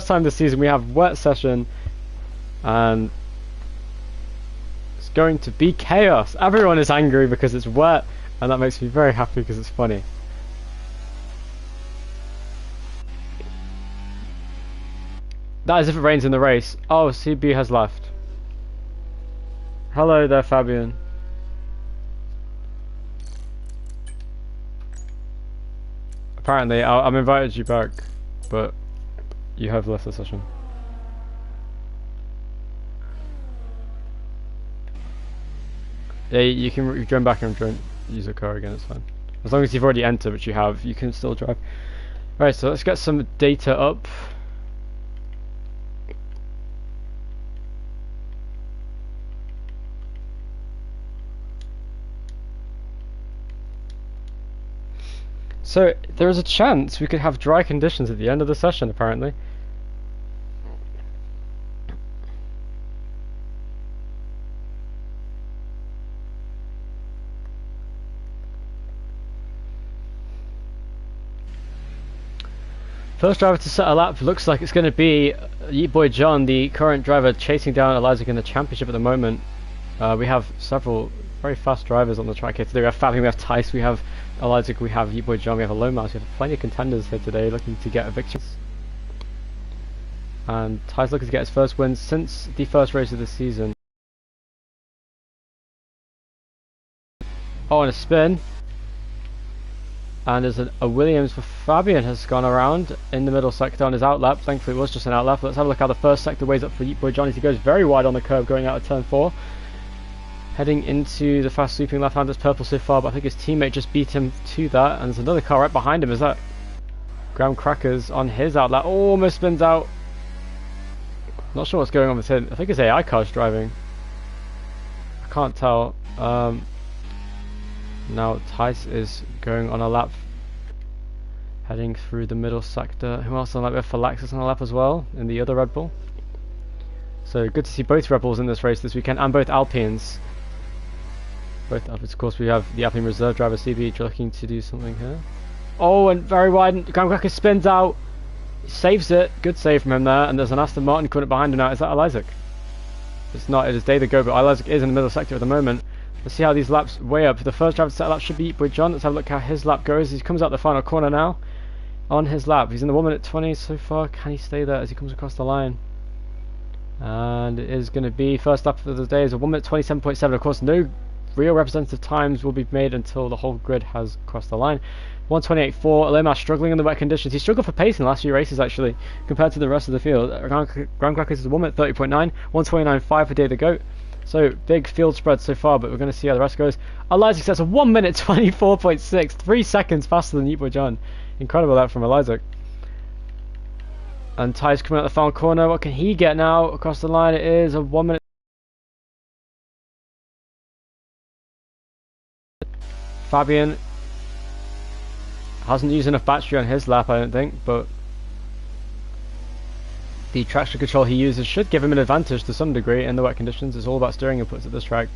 time this season we have wet session, and it's going to be chaos. Everyone is angry because it's wet, and that makes me very happy because it's funny. That is if it rains in the race. Oh, CB has left. Hello there, Fabian. Apparently, I'm invited you back, but you have left the session. Yeah, you can join back and use a car again, it's fine. As long as you've already entered, which you have, you can still drive. Right, so let's get some data up. So, there is a chance we could have dry conditions at the end of the session, apparently. First driver to set a lap looks like it's going to be Yeet Boy John, the current driver chasing down Eliza in the championship at the moment. We have several very fast drivers on the track here today. We have Fabian, we have Tice, we have Eliza, we have Yeet Boy John, we have a low mouse. We have plenty of contenders here today looking to get a victory. And Tice looking to get his first win since the first race of the season. Oh, and a spin. And there's a Williams for Fabian has gone around in the middle sector on his outlap. Thankfully it was just an outlap. Let's have a look how the first sector weighs up for Yeet Boy John as he goes very wide on the curve going out of turn 4. Heading into the fast sweeping left hand, that's purple so far, but I think his teammate just beat him to that. And there's another car right behind him. Is that Graham Crackers on his outlap? Oh, almost spins out. Not sure what's going on with him. I think his AI car's driving. I can't tell. Now Tice is going on a lap, heading through the middle sector. Who else on the lap? We have Phalaxis on the lap as well in the other Red Bull. So good to see both Red Bulls in this race this weekend, and both Alpines. Both Alpines, of course. We have the Alpine reserve driver CB looking to do something here. Oh, and very wide. Graham Cracker spins out, saves it. Good save from him there. And there's an Aston Martin coming up behind him now. Is that Eliza? It's not. It is Day to Go, but Eliza is in the middle sector at the moment. Let's see how these laps weigh up. The first driver to set a lap should be Yeet Boy John. Let's have a look how his lap goes. He comes out the final corner now on his lap. He's in the 1 minute 20 so far. Can he stay there as he comes across the line? And it is going to be first lap of the day is a 1 minute 27.7. Of course, no real representative times will be made until the whole grid has crossed the line. 128.4. Alema struggling in the wet conditions. He struggled for pace in the last few races actually compared to the rest of the field. Graham Crackers is 1 minute 30.9. 129.5 for Day the Goat. So big field spread so far, but we're going to see how the rest goes. Eliza sets a 1 minute 24.6, 3 seconds faster than Yeet Boy John. Incredible that from Eliza. And Ty's coming out the final corner. What can he get now across the line? It is a 1 minute. Fabian hasn't used enough battery on his lap, I don't think, but the traction control he uses should give him an advantage to some degree in the wet conditions. It's all about steering inputs at this track.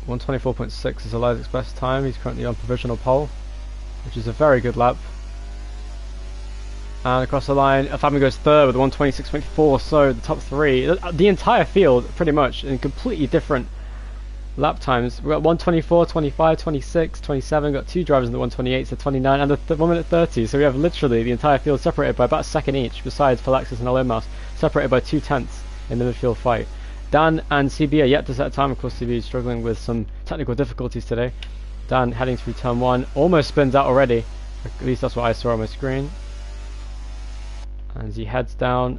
.124.6 is Eliza's best time. He's currently on provisional pole, which is a very good lap. And across the line, Fabian goes third with 126.4. So the top three, the entire field, pretty much in completely different lap times. We've got 124, 25, 26, 27. Got two drivers in the 128, so 29, and the 1 minute 30. So we have literally the entire field separated by about a second each, besides Phalaxis and Alomas, separated by 2/10 in the midfield fight. Dan and CB are yet to set a time. Of course, CB is struggling with some technical difficulties today. Dan heading through turn 1, almost spins out already. At least that's what I saw on my screen. And as he heads down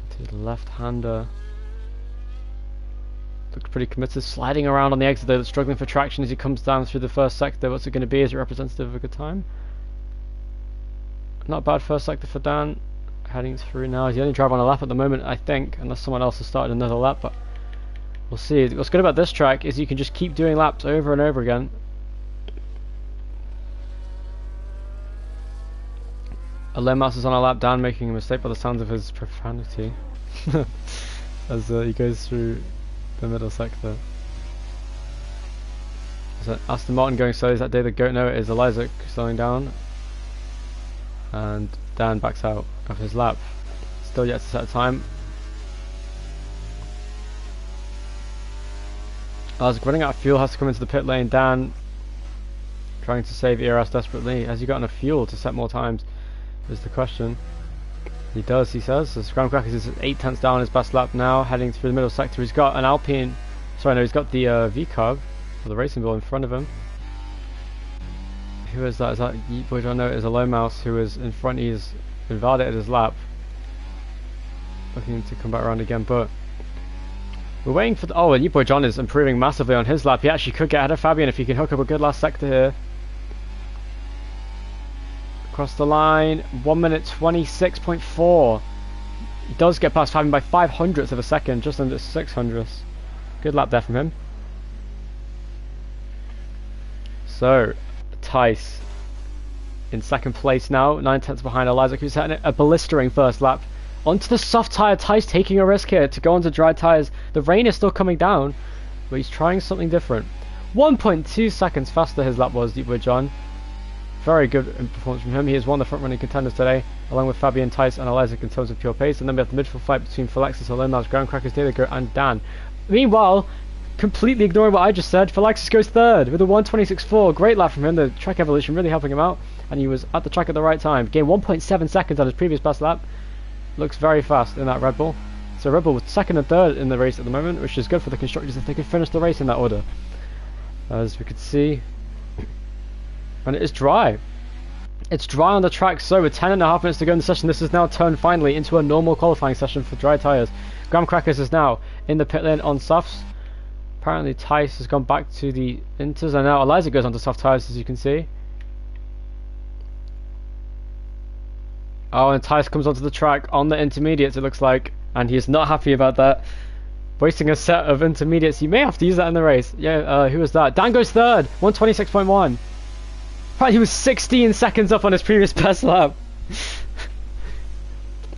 to the left-hander, looks pretty committed, sliding around on the exit though, struggling for traction as he comes down through the first sector. What's it going to be? Is it representative of a good time? Not bad first sector for Dan. Heading through now. He's the only driver on a lap at the moment, I think, unless someone else has started another lap, but we'll see. What's good about this track is you can just keep doing laps over and over again. Alemas is on a lap. Dan making a mistake by the sounds of his profanity as he goes through the middle sector. So Aston Martin going slow. Is that day the goat? No, it is Isaac slowing down. And Dan backs out of his lap. Still yet to set a time. Isaac running out of fuel, has to come into the pit lane. Dan trying to save ERS desperately. Has he got enough fuel to set more times? Is the question. He does, he says. So Graham Crackers is 8 tenths down his best lap now, heading through the middle sector. He's got an Alpine. Sorry, no, he's got the V-Carb, or the racing ball in front of him. Who is that? Is that Yeet Boy John? No, it is a low mouse who is in front. He's invalidated his lap. Looking to come back around again, but we're waiting for the... Oh, and Yeet Boy John is improving massively on his lap. He actually could get ahead of Fabian if he can hook up a good last sector here. Across the line, 1 minute 26.4. He does get past Fabian by 500ths of a second, just under 600ths. Good lap there from him. So, Tice in second place now, 9 tenths behind Isaac, who's had a blistering first lap. Onto the soft tyre, Tice taking a risk here to go onto dry tyres. The rain is still coming down, but he's trying something different. 1.2 seconds faster his lap was, Deep Wood John. Very good performance from him. He is one of the front running contenders today, along with Fabian, Tice and Isaac in terms of pure pace. And then we have the midfield fight between Felixis, Alonar's, Ground Crackers, Delago and Dan. Meanwhile, completely ignoring what I just said, Felixis goes third with a 1:26.4. Great lap from him. The track evolution really helping him out, and he was at the track at the right time. Gained 1.7 seconds on his previous best lap. Looks very fast in that Red Bull. So Red Bull with second and third in the race at the moment, which is good for the constructors if they could finish the race in that order. As we could see, and it is dry. It's dry on the track, so with 10.5 minutes to go in the session, this is now turned finally into a normal qualifying session for dry tyres. Graham Crackers is now in the pit lane on softs. Apparently Tice has gone back to the inters, and now Eliza goes onto soft tyres, as you can see. Oh, and Tice comes onto the track on the intermediates, it looks like, and he is not happy about that. Wasting a set of intermediates. You may have to use that in the race. Yeah, who was that? Dan goes third, 1:26.1. Right, he was 16 seconds up on his previous best lap.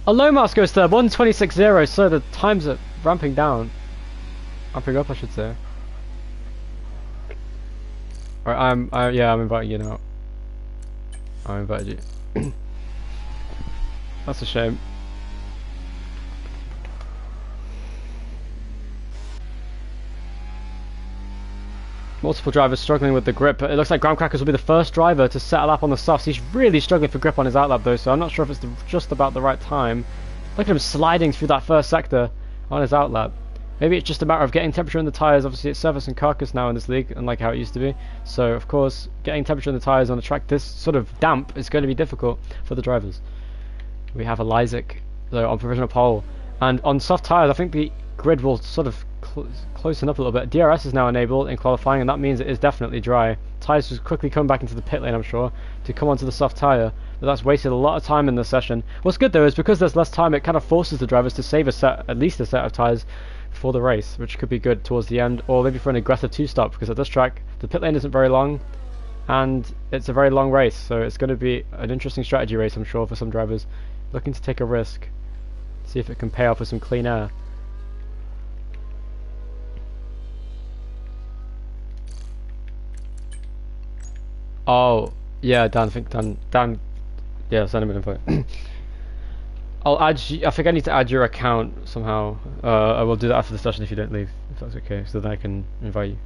Alomas goes third, 1:26.0, so the times are ramping down. Ramping up, I should say. Alright, yeah, I'm inviting you now. I invited you. That's a shame. Multiple drivers struggling with the grip. It looks like Graham Crackers will be the first driver to set a lap on the softs. He's really struggling for grip on his outlap though, so I'm not sure if it's just about the right time. Look at him sliding through that first sector on his outlap. Maybe it's just a matter of getting temperature in the tyres. Obviously it's surface and carcass now in this league, unlike how it used to be. So of course, getting temperature in the tyres on a track this sort of damp is going to be difficult for the drivers. We have Isaac though on provisional pole. And on soft tyres, I think the grid will sort of closen up a little bit. DRS is now enabled in qualifying, and that means it is definitely dry. Tyres will quickly come back into the pit lane, I'm sure, to come onto the soft tyre, but that's wasted a lot of time in this session. What's good though is because there's less time, it kind of forces the drivers to save at least a set of tyres for the race, which could be good towards the end, or maybe for an aggressive two-stop, because at this track the pit lane isn't very long and it's a very long race, so it's going to be an interesting strategy race, I'm sure, for some drivers looking to take a risk, see if it can pay off with some clean air. Oh, yeah, Dan, yeah, send him an invite. I'll add you, I think I need to add your account somehow. I will do that after the session if you don't leave, if that's okay, so then I can invite you.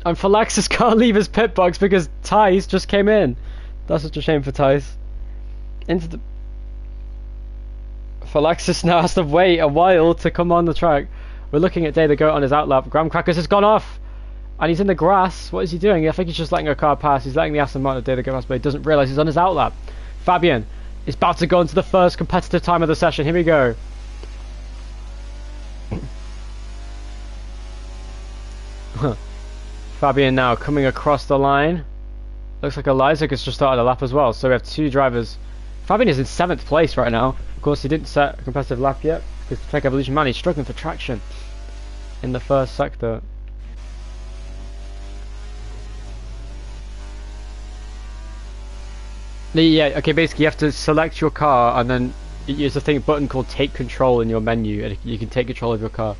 And Felixis can't leave his pit box because Tice just came in. That's such a shame for Tice. Into the... Felixis now has to wait a while to come on the track. We're looking at Day the Goat on his outlap. Graham Crackers has gone off! And he's in the grass. What is he doing? I think he's just letting a car pass. He's letting the Aston Martin Day the Goat pass, but he doesn't realise he's on his outlap. Fabian is about to go into the first competitive time of the session. Here we go. Fabian now coming across the line. Looks like Isaac has just started a lap as well. So we have two drivers. Fabian is in 7th place right now. Of course, he didn't set a competitive lap yet because the Tech Evolution man, he's struggling for traction in the first sector. Yeah, okay, basically you have to select your car and then there's a button called take control in your menu and you can take control of your car.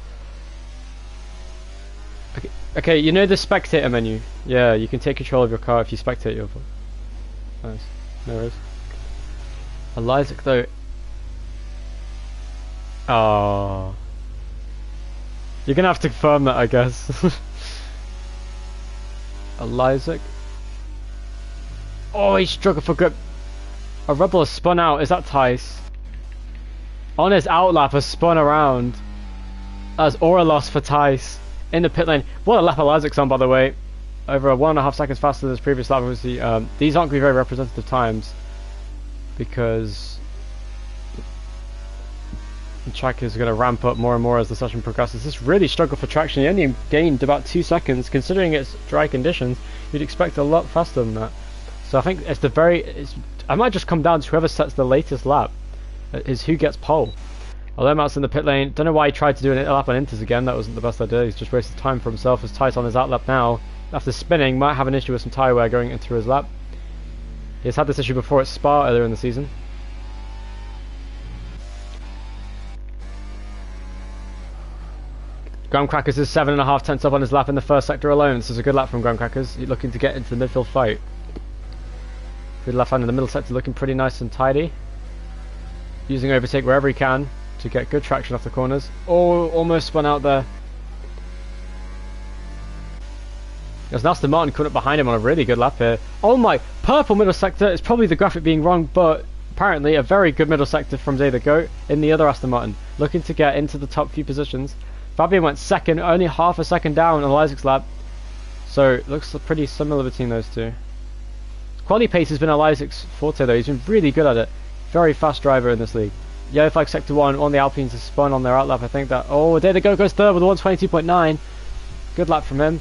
Okay, Okay, you know the spectator menu? Yeah, you can take control of your car if you spectate your... Nice. No worries. Isaac though... Oh. You're gonna have to confirm that, I guess. Isaac. Oh, he struggled for grip. A rebel has spun out. Is that Tice? On his outlap has spun around. That's aura loss for Tice in the pit lane. What a lap Isaac's on, by the way. Over 1.5 seconds faster than his previous lap. Obviously, these aren't going to be very representative times because the track is going to ramp up more and more as the session progresses. This really struggled for traction. He only gained about 2 seconds. Considering it's dry conditions, you'd expect a lot faster than that. So I think it's the very... I might just come down to whoever sets the latest lap is who gets pole. Although Matt's in the pit lane, don't know why he tried to do a lap on Inters again. That wasn't the best idea. He's just wasted time for himself. As tight on his outlap now, after spinning, might have an issue with some tyre wear going into his lap. He's had this issue before at Spa earlier in the season. Graham Crackers is 7.5 tenths up on his lap in the first sector alone. This is a good lap from Graham Crackers. He's looking to get into the midfield fight. Good left hand in the middle sector, looking pretty nice and tidy. Using overtake wherever he can to get good traction off the corners. Oh, almost spun out there. There's Aston Martin coming up behind him on a really good lap here. Oh my, purple middle sector. It's probably the graphic being wrong, but apparently a very good middle sector from Zay the Goat in the other Aston Martin. Looking to get into the top few positions. Fabian went second, only half a second down on Isaac's lap. So it looks pretty similar between those two. Quality pace has been Isaac's forte though. He's been really good at it. Very fast driver in this league. Yellow flag sector 1 on the Alpines has spun on their outlap. I think that... Oh, there they go, goes third with a 122.9. Good lap from him.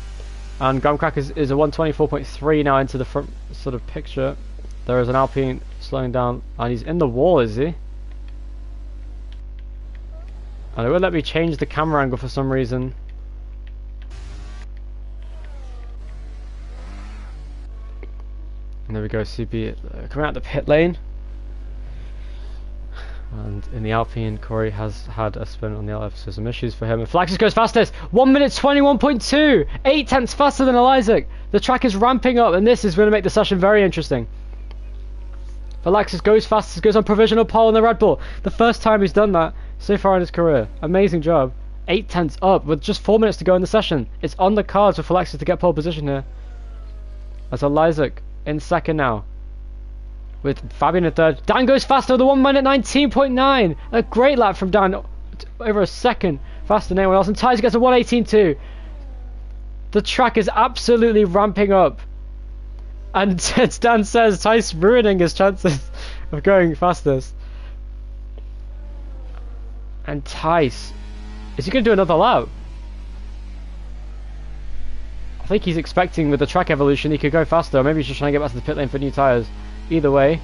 And Graham Crackers is a 124.3 now into the front sort of picture. There is an Alpine slowing down. And he's in the wall, is he? And it won't let me change the camera angle for some reason. And there we go, CB coming out the pit lane. And in the Alpine, Corey has had a spin on the left, so some issues for him. And Flaxus goes fastest, 1 minute 21.2, 8 tenths faster than Isaac. The track is ramping up, and this is going to make the session very interesting. Flaxus goes fastest, goes on provisional pole in the Red Bull. The first time he's done that so far in his career. Amazing job. 8 tenths up with just 4 minutes to go in the session. It's on the cards for Flaxus to get pole position here. That's Isaac in second now, with Fabian in third. Dan goes faster with a 1 minute 19.9. A great lap from Dan, over a second faster than anyone else. And Tice gets a 118.2. The track is absolutely ramping up. And as Dan says, Tice ruining his chances of going fastest. And Tice, is he going to do another lap? I think he's expecting with the track evolution he could go faster, or maybe he's just trying to get back to the pit lane for new tyres. Either way,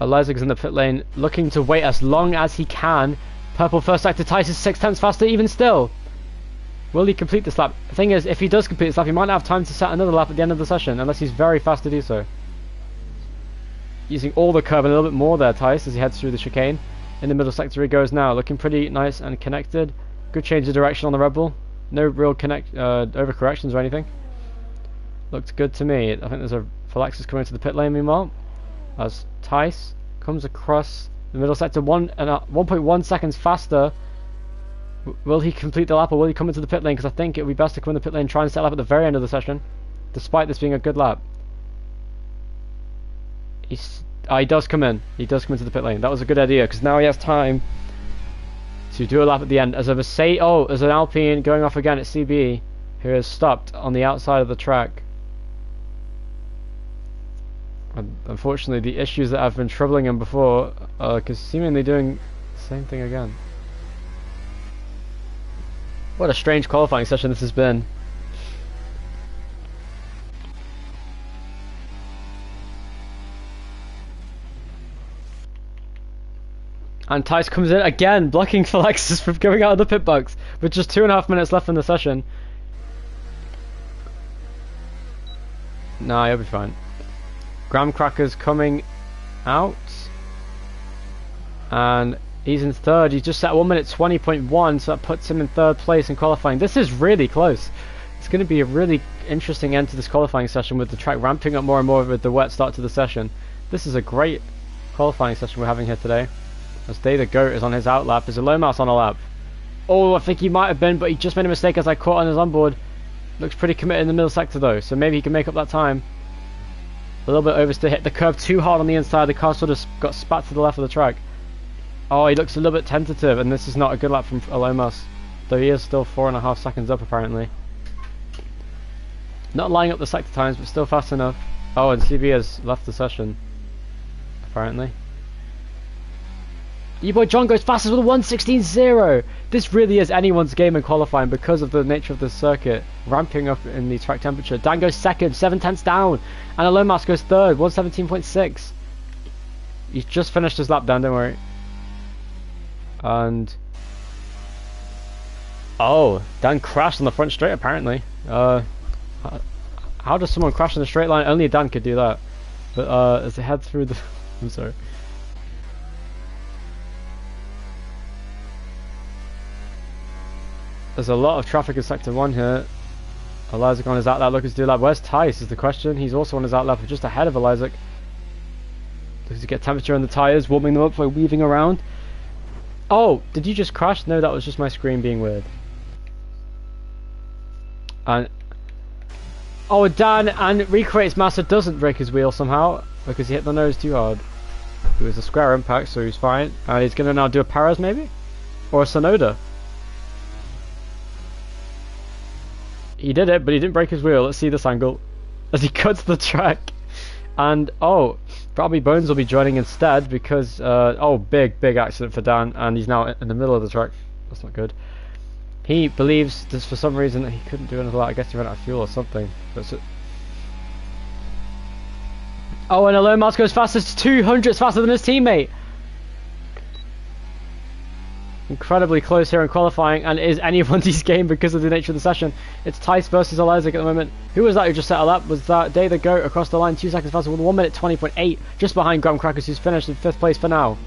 Isaac's in the pit lane looking to wait as long as he can. Purple first sector, Tice is 6 tenths faster even still. Will he complete this lap? The thing is, if he does complete this lap, he might not have time to set another lap at the end of the session, unless he's very fast to do so. Using all the curve and a little bit more there, Tice, as he heads through the chicane. In the middle sector he goes now, looking pretty nice and connected. Good change of direction on the Red Bull. No real overcorrections or anything. Looked good to me. I think there's a Falaxis coming to the pit lane meanwhile, as Tice comes across the middle sector 1.1 seconds faster. Will he complete the lap, or will he come into the pit lane? Because I think it would be best to come in the pit lane and try and set up at the very end of the session, despite this being a good lap. He does come in. He does come into the pit lane. That was a good idea, because now he has time to do a lap at the end. As of as an Alpine going off again at CB, who has stopped on the outside of the track. And unfortunately, the issues that have been troubling him before are seemingly doing the same thing again. What a strange qualifying session this has been. And Tice comes in again, blocking Falaxis from going out of the pit box with just 2.5 minutes left in the session. Nah, he'll be fine. Graham Cracker's coming out, and He's in third. He's just at 1 minute 20.1, so that puts him in third place in qualifying. This is really close. It's going to be a really interesting end to this qualifying session with the track ramping up more and more with the wet start to the session. This is a great qualifying session we're having here today. As Day the Goat is on his out lap. Is a low mouse on a lap? Oh, I think he might have been, but he just made a mistake as I caught on his onboard. Looks pretty committed in the middle sector though, so maybe he can make up that time. A little bit oversteer, hit the curb too hard on the inside. The car sort of got spat to the left of the track. Oh, he looks a little bit tentative, and this is not a good lap from Alomas, though he is still 4.5 seconds up apparently. Not lining up the sector times, but still fast enough. Oh, and CB has left the session, apparently. Your boy John goes fastest with a 1:16.0. This really is anyone's game in qualifying because of the nature of the circuit, ramping up in the track temperature. Dan goes second, 7/10 down, and Alomas goes third, 1:17.6. He's just finished his lap, Dan, don't worry. And oh, Dan crashed on the front straight apparently. How does someone crash in a straight line? Only Dan could do that. But as they head through the I'm sorry. There's a lot of traffic in sector 1 here. Elizik on his outlap looking to do lap. Where's Tice is the question. He's also on his outlap, just ahead of Elizik. Looking to get temperature on the tyres, warming them up by weaving around. Oh, did you just crash? No, that was just my screen being weird. And oh, Dan and Recreate's Master doesn't break his wheel somehow because he hit the nose too hard. It was a square impact, so he's fine. And he's gonna now do a Perez maybe, or a Sonoda. He did it, but he didn't break his wheel. Let's see this angle as he cuts the track. And oh, probably Bones will be joining instead because oh, big accident for Dan, and he's now in the middle of the track. That's not good. He believes that for some reason that he couldn't do another lap. I guess he ran out of fuel or something. That's it. Oh, and Alone Mouse goes fastest 200 faster than his teammate. Incredibly close here in qualifying, and it is anyone's game because of the nature of the session. It's Tice versus Elizik at the moment. Who was that who just set a lap? Was that Day the Goat across the line 2 seconds faster with 1 minute 20.8, just behind Graham Crackers, who's finished in 5th place for now.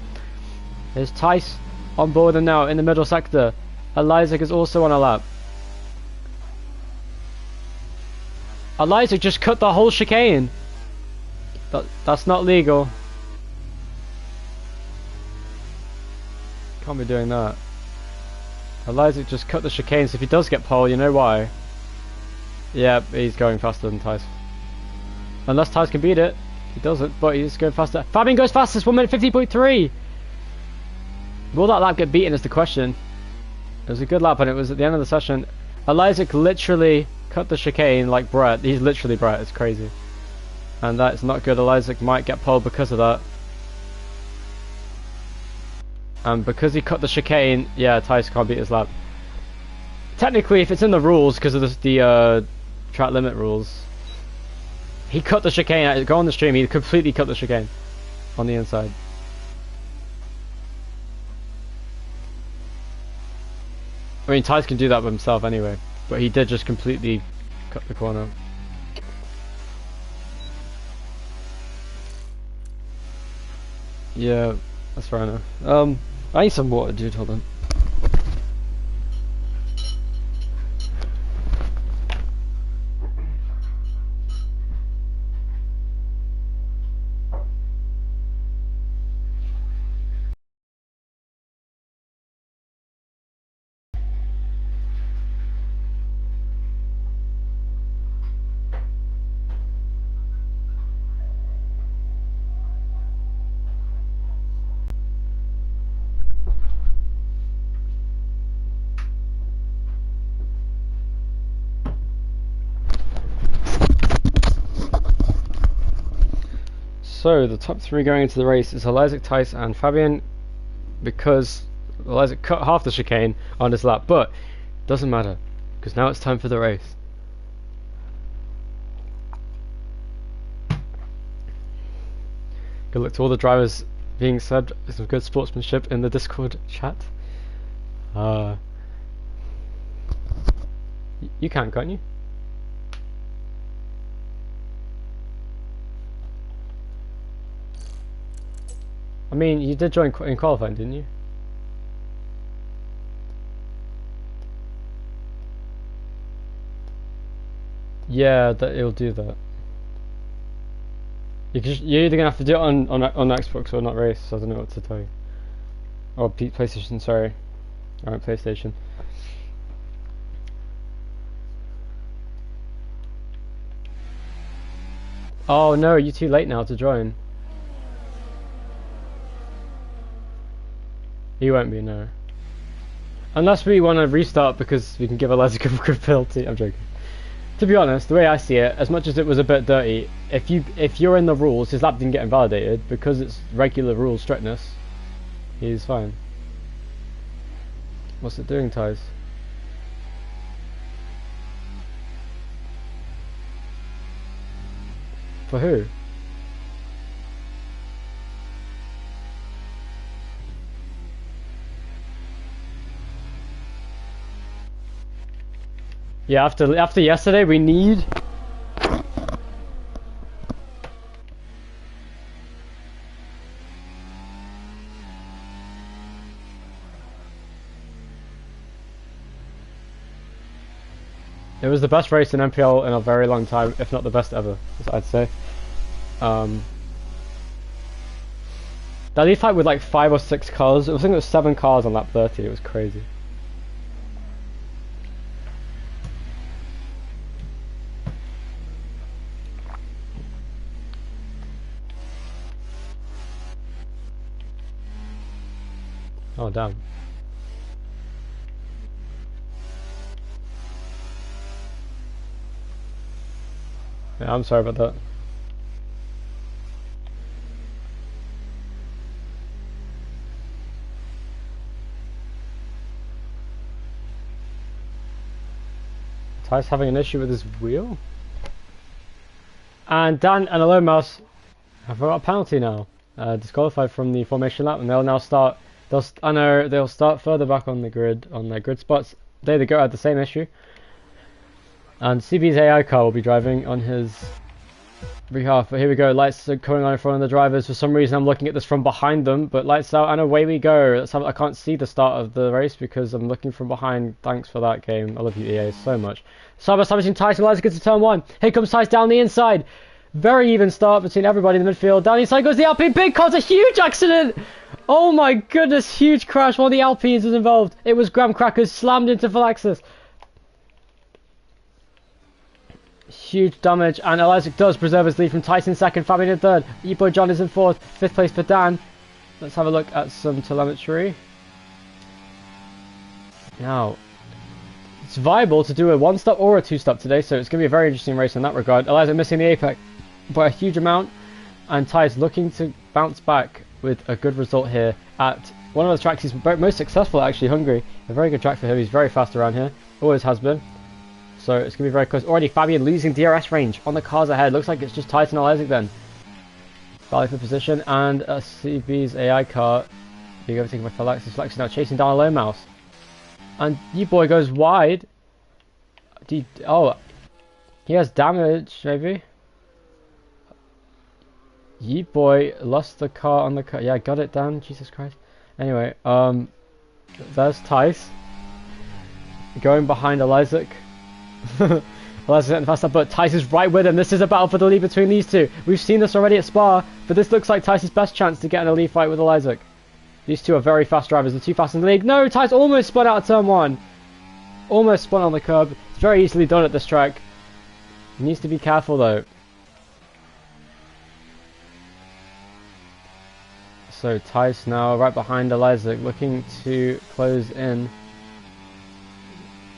There's Tice on board and now in the middle sector. Elizik is also on a lap. Elizik just cut the whole chicane. That's not legal. Can't be doing that. Elizik just cut the chicane, so if he does get pole, you know why. Yeah, he's going faster than Tice. Unless Tice can beat it. He doesn't, but he's going faster. Fabian goes fastest, 1 minute 50.3. Will that lap get beaten is the question. It was a good lap and it was at the end of the session. Elizik literally cut the chicane like Brett. He's literally Brett, it's crazy. And that's not good. Elizik might get pole because of that. And because he cut the chicane, yeah, Tice can't beat his lap. Technically, if it's in the rules, because of the track limit rules, he cut the chicane. Go on the stream, he completely cut the chicane on the inside. I mean, Tice can do that by himself anyway, but he did just completely cut the corner. Yeah, that's fair enough. I need some water, dude, hold on. So the top 3 going into the race is Elizik, Tice and Fabian, because Elizik cut half the chicane on his lap, but doesn't matter because now it's time for the race. Good luck to all the drivers being said. Some good sportsmanship in the Discord chat. You can't you? I mean, you did join in qualifying, didn't you? Yeah, that it'll do that. You're either gonna have to do it on Xbox or not race. So I don't know what to tell you. Or PlayStation, sorry. Alright, PlayStation. Oh no, you're too late now to join. You won't be, no. Unless we want to restart because we can give Eliza a penalty. I'm joking. To be honest, the way I see it, as much as it was a bit dirty, if you're in the rules, his lap didn't get invalidated because it's regular rule strictness. He's fine. What's it doing, Ties? For who? Yeah, after yesterday, we need. It was the best race in NPL in a very long time, if not the best ever, I'd say. That lead fight with like 5 or 6 cars. I think it was 7 cars on lap 30. It was crazy. Oh damn. Yeah, I'm sorry about that. Ty's having an issue with his wheel. And Dan and Alone Mouse have got a penalty now. Disqualified from the formation lap, and they'll now start. They'll start further back on the grid, on their grid spots. They go had the same issue. And CB's AI car will be driving on his behalf. But here we go, lights are coming on in front of the drivers. For some reason I'm looking at this from behind them, but lights out and away we go. I can't see the start of the race because I'm looking from behind. Thanks for that game. I love you EA so much. Side between Tice and Eliza gets to turn 1. Here comes Tice down the inside. Very even start between everybody in the midfield. Down the inside goes the Alpine. Big cause a huge accident! Oh my goodness, huge crash. One of the Alpines was involved. It was Graham Crackers slammed into Phylaxis. Huge damage, and Eliza does preserve his lead from Tyson second, Fabian in third. E-Boy John is in fourth, 5th place for Dan. Let's have a look at some telemetry. Now, it's viable to do a 1-stop or a 2-stop today, so it's going to be a very interesting race in that regard. Eliza missing the apex by a huge amount, and Ty's looking to bounce back with a good result here at one of the tracks he's most successful at, actually, Hungary. A very good track for him. He's very fast around here, always has been. So it's going to be very close. Already Fabian losing DRS range on the cars ahead. Looks like it's just Tyson and Isaac then. Valley for position, and CB's AI car being overtaken by Phylaxis. Phylaxis now chasing down a low mouse. And U-Boy goes wide. Oh, he has damage, maybe. U-Boy lost the car on the car. Yeah, got it, Dan. Jesus Christ. Anyway, there's Tice going behind Eliza. Eliza's getting faster, but Tice is right with him. This is a battle for the lead between these two. We've seen this already at Spa, but this looks like Tice's best chance to get in a lead fight with Eliza. These two are very fast drivers. The two fast in the league. No, Tice almost spun out of turn 1. Almost spun on the curb. It's very easily done at this track. He needs to be careful though. So Tice now right behind Eliza, looking to close in.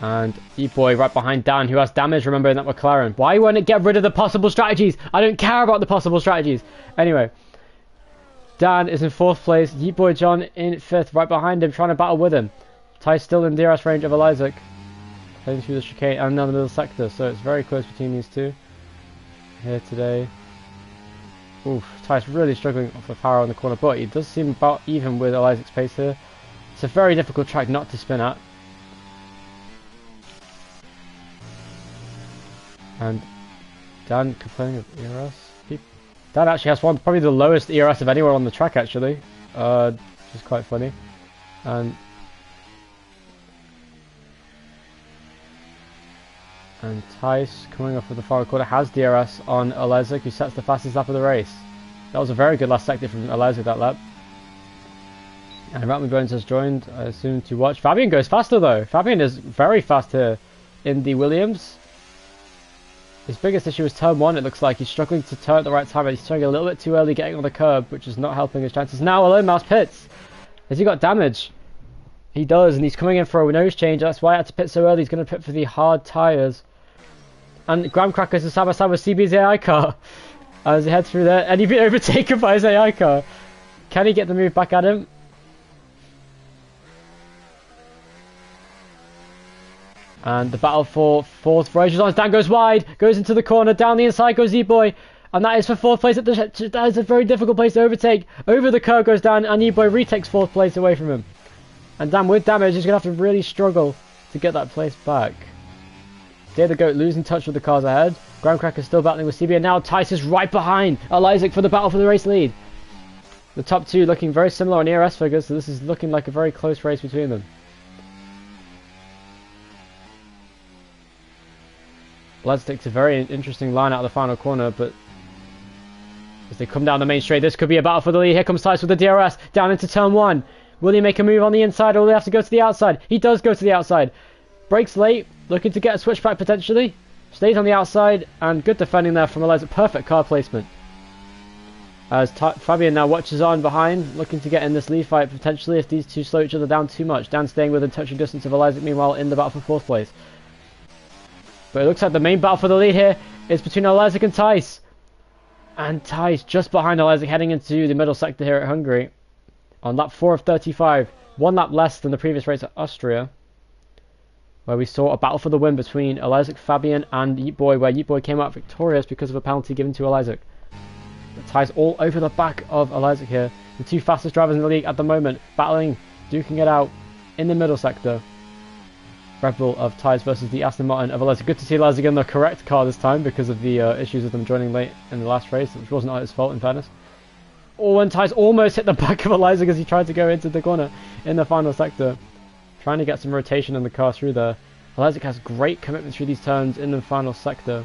And E-Boy right behind Dan, who has damage, remember, in that McLaren. Why won't it get rid of the possible strategies? I don't care about the possible strategies. Anyway, Dan is in 4th place. E-Boy John in 5th, right behind him, trying to battle with him. Ty's still in DRS range of Eliza, heading through the chicane and down the middle sector. So it's very close between these two here today. Oof, Ty's really struggling for power on the corner, but he does seem about even with Eliza's pace here. It's a very difficult track not to spin at. And Dan complaining of ERS. Dan actually has probably the lowest ERS of anyone on the track actually, which is quite funny. And And Tice, coming off of the far corner, has DRS on Alezik, who sets the fastest lap of the race. That was a very good last sector from Alezik that lap. And Ratman Bones has joined, I assume, to watch. Fabian goes faster though. Fabian is very fast here in the Williams. His biggest issue is turn 1, it looks like. He's struggling to turn at the right time, and he's turning a little bit too early, getting on the curb, which is not helping his chances. Now Alone Mouse pits. Has he got damage? He does, and he's coming in for a nose change. That's why I had to pit so early. He's going to pit for the hard tyres. And Graham Crackers is side by side with CB's AI car as he heads through there, and he's been overtaken by his AI car. Can he get the move back at him? And the battle for fourth row. Dan goes wide, goes into the corner, down the inside goes E-Boy, and that is for fourth place. That is a very difficult place to overtake. Over the curve goes Dan, and E-Boy retakes fourth place away from him. And Dan, with damage, is going to have to really struggle to get that place back. Dare the Goat losing touch with the cars ahead. Groundcracker still battling with CB, and now Tice is right behind Alezik for the battle for the race lead. The top two looking very similar on ERS figures, so this is looking like a very close race between them. Alezik takes a very interesting line out of the final corner, but as they come down the main straight, this could be a battle for the lead. Here comes Tice with the DRS down into turn 1. Will he make a move on the inside, or will he have to go to the outside? He does go to the outside. Brakes late, looking to get a switchback potentially. Stays on the outside, and good defending there from Alezik. Perfect car placement. As Fabian now watches on behind, looking to get in this lead fight potentially if these two slow each other down too much. Dan staying within touching distance of Alezik, meanwhile in the battle for fourth place. But it looks like the main battle for the lead here is between Alezik and Tice. And Tice just behind Alezik, heading into the middle sector here at Hungary. On lap 4 of 35, 1 lap less than the previous race at Austria, where we saw a battle for the win between Alezik, Fabian and Yeetboy, where Yeetboy came out victorious because of a penalty given to Alezik. But Tice all over the back of Alezik here. The two fastest drivers in the league at the moment, battling, duking it out in the middle sector. Red Bull of Tice versus the Aston Martin of Alezik. Good to see Alezik in the correct car this time because of the issues with them joining late in the last race, which wasn't his fault in fairness. Oh, and Tice almost hit the back of Alezik as he tried to go into the corner in the final sector. Trying to get some rotation in the car through there. Alezik has great commitment through these turns in the final sector.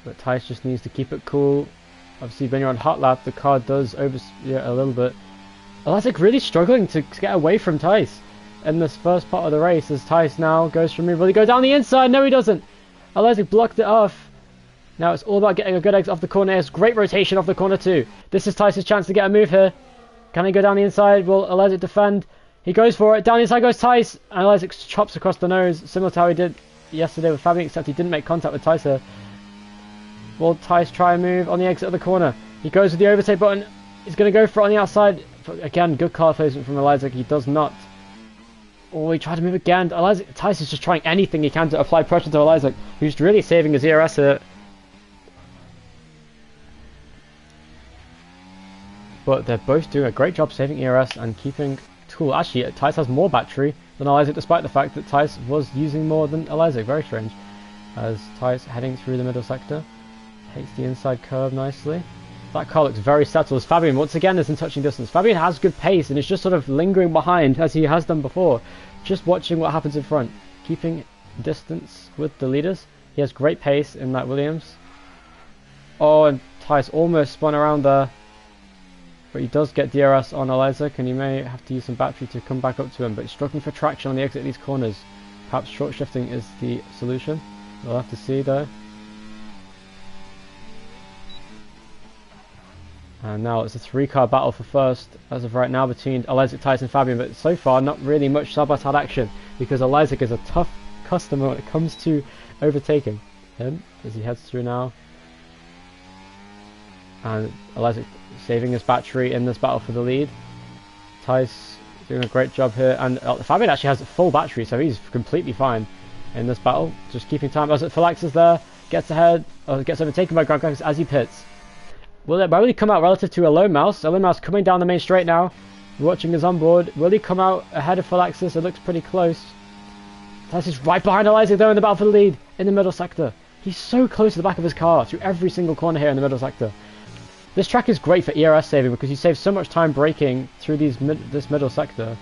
But Tice just needs to keep it cool. Obviously when you're on hot lap, the car does oversteer a little bit. Alezik really struggling to get away from Tice in this first part of the race as Tice now goes for a move. Will he go down the inside? No, he doesn't. Alezik blocked it off. Now it's all about getting a good exit off the corner. It's great rotation off the corner too. This is Tice's chance to get a move here. Can he go down the inside? Will Alezik defend? He goes for it. Down the inside goes Tice. And Alezik chops across the nose, similar to how he did yesterday with Fabian, except he didn't make contact with Tice here. Will Tice try and move on the exit of the corner? He goes with the overtake button. He's going to go for it on the outside. Again, good car placement from Alezik. He does not. Oh, he tried to move again. Tice is just trying anything he can to apply pressure to Alezik, who's really saving his ERS here. But they're both doing a great job saving ERS and keeping cool. Actually, Tice has more battery than Alezik, despite the fact that Tice was using more than Alezik. Very strange. As Tice heading through the middle sector. Takes the inside curve nicely. That car looks very settled as Fabian once again is in touching distance. Fabian has good pace and is just sort of lingering behind as he has done before. Just watching what happens in front. Keeping distance with the leaders. He has great pace in that Williams. Oh, and Tice almost spun around there. But he does get DRS on Alezik and he may have to use some battery to come back up to him. But he's struggling for traction on the exit of these corners. Perhaps short shifting is the solution. We'll have to see though. And now it's a 3-car battle for first as of right now between Alezik, Tice and Fabian, but so far not really much side-by-side action because Alezik is a tough customer when it comes to overtaking him as he heads through now. And Alezik saving his battery in this battle for the lead. Tice doing a great job here, and Fabian actually has a full battery, so he's completely fine in this battle, just keeping time. As Felix is there, gets ahead, gets overtaken by Grand Crackers as he pits. Will he come out relative to Alone Mouse? Alone Mouse coming down the main straight now. Watching his onboard. Will he come out ahead of Philaxis? It looks pretty close. Tice is right behind Alezik though in the battle for the lead in the middle sector. He's so close to the back of his car through every single corner here in the middle sector. This track is great for ERS saving because you save so much time braking through this middle sector.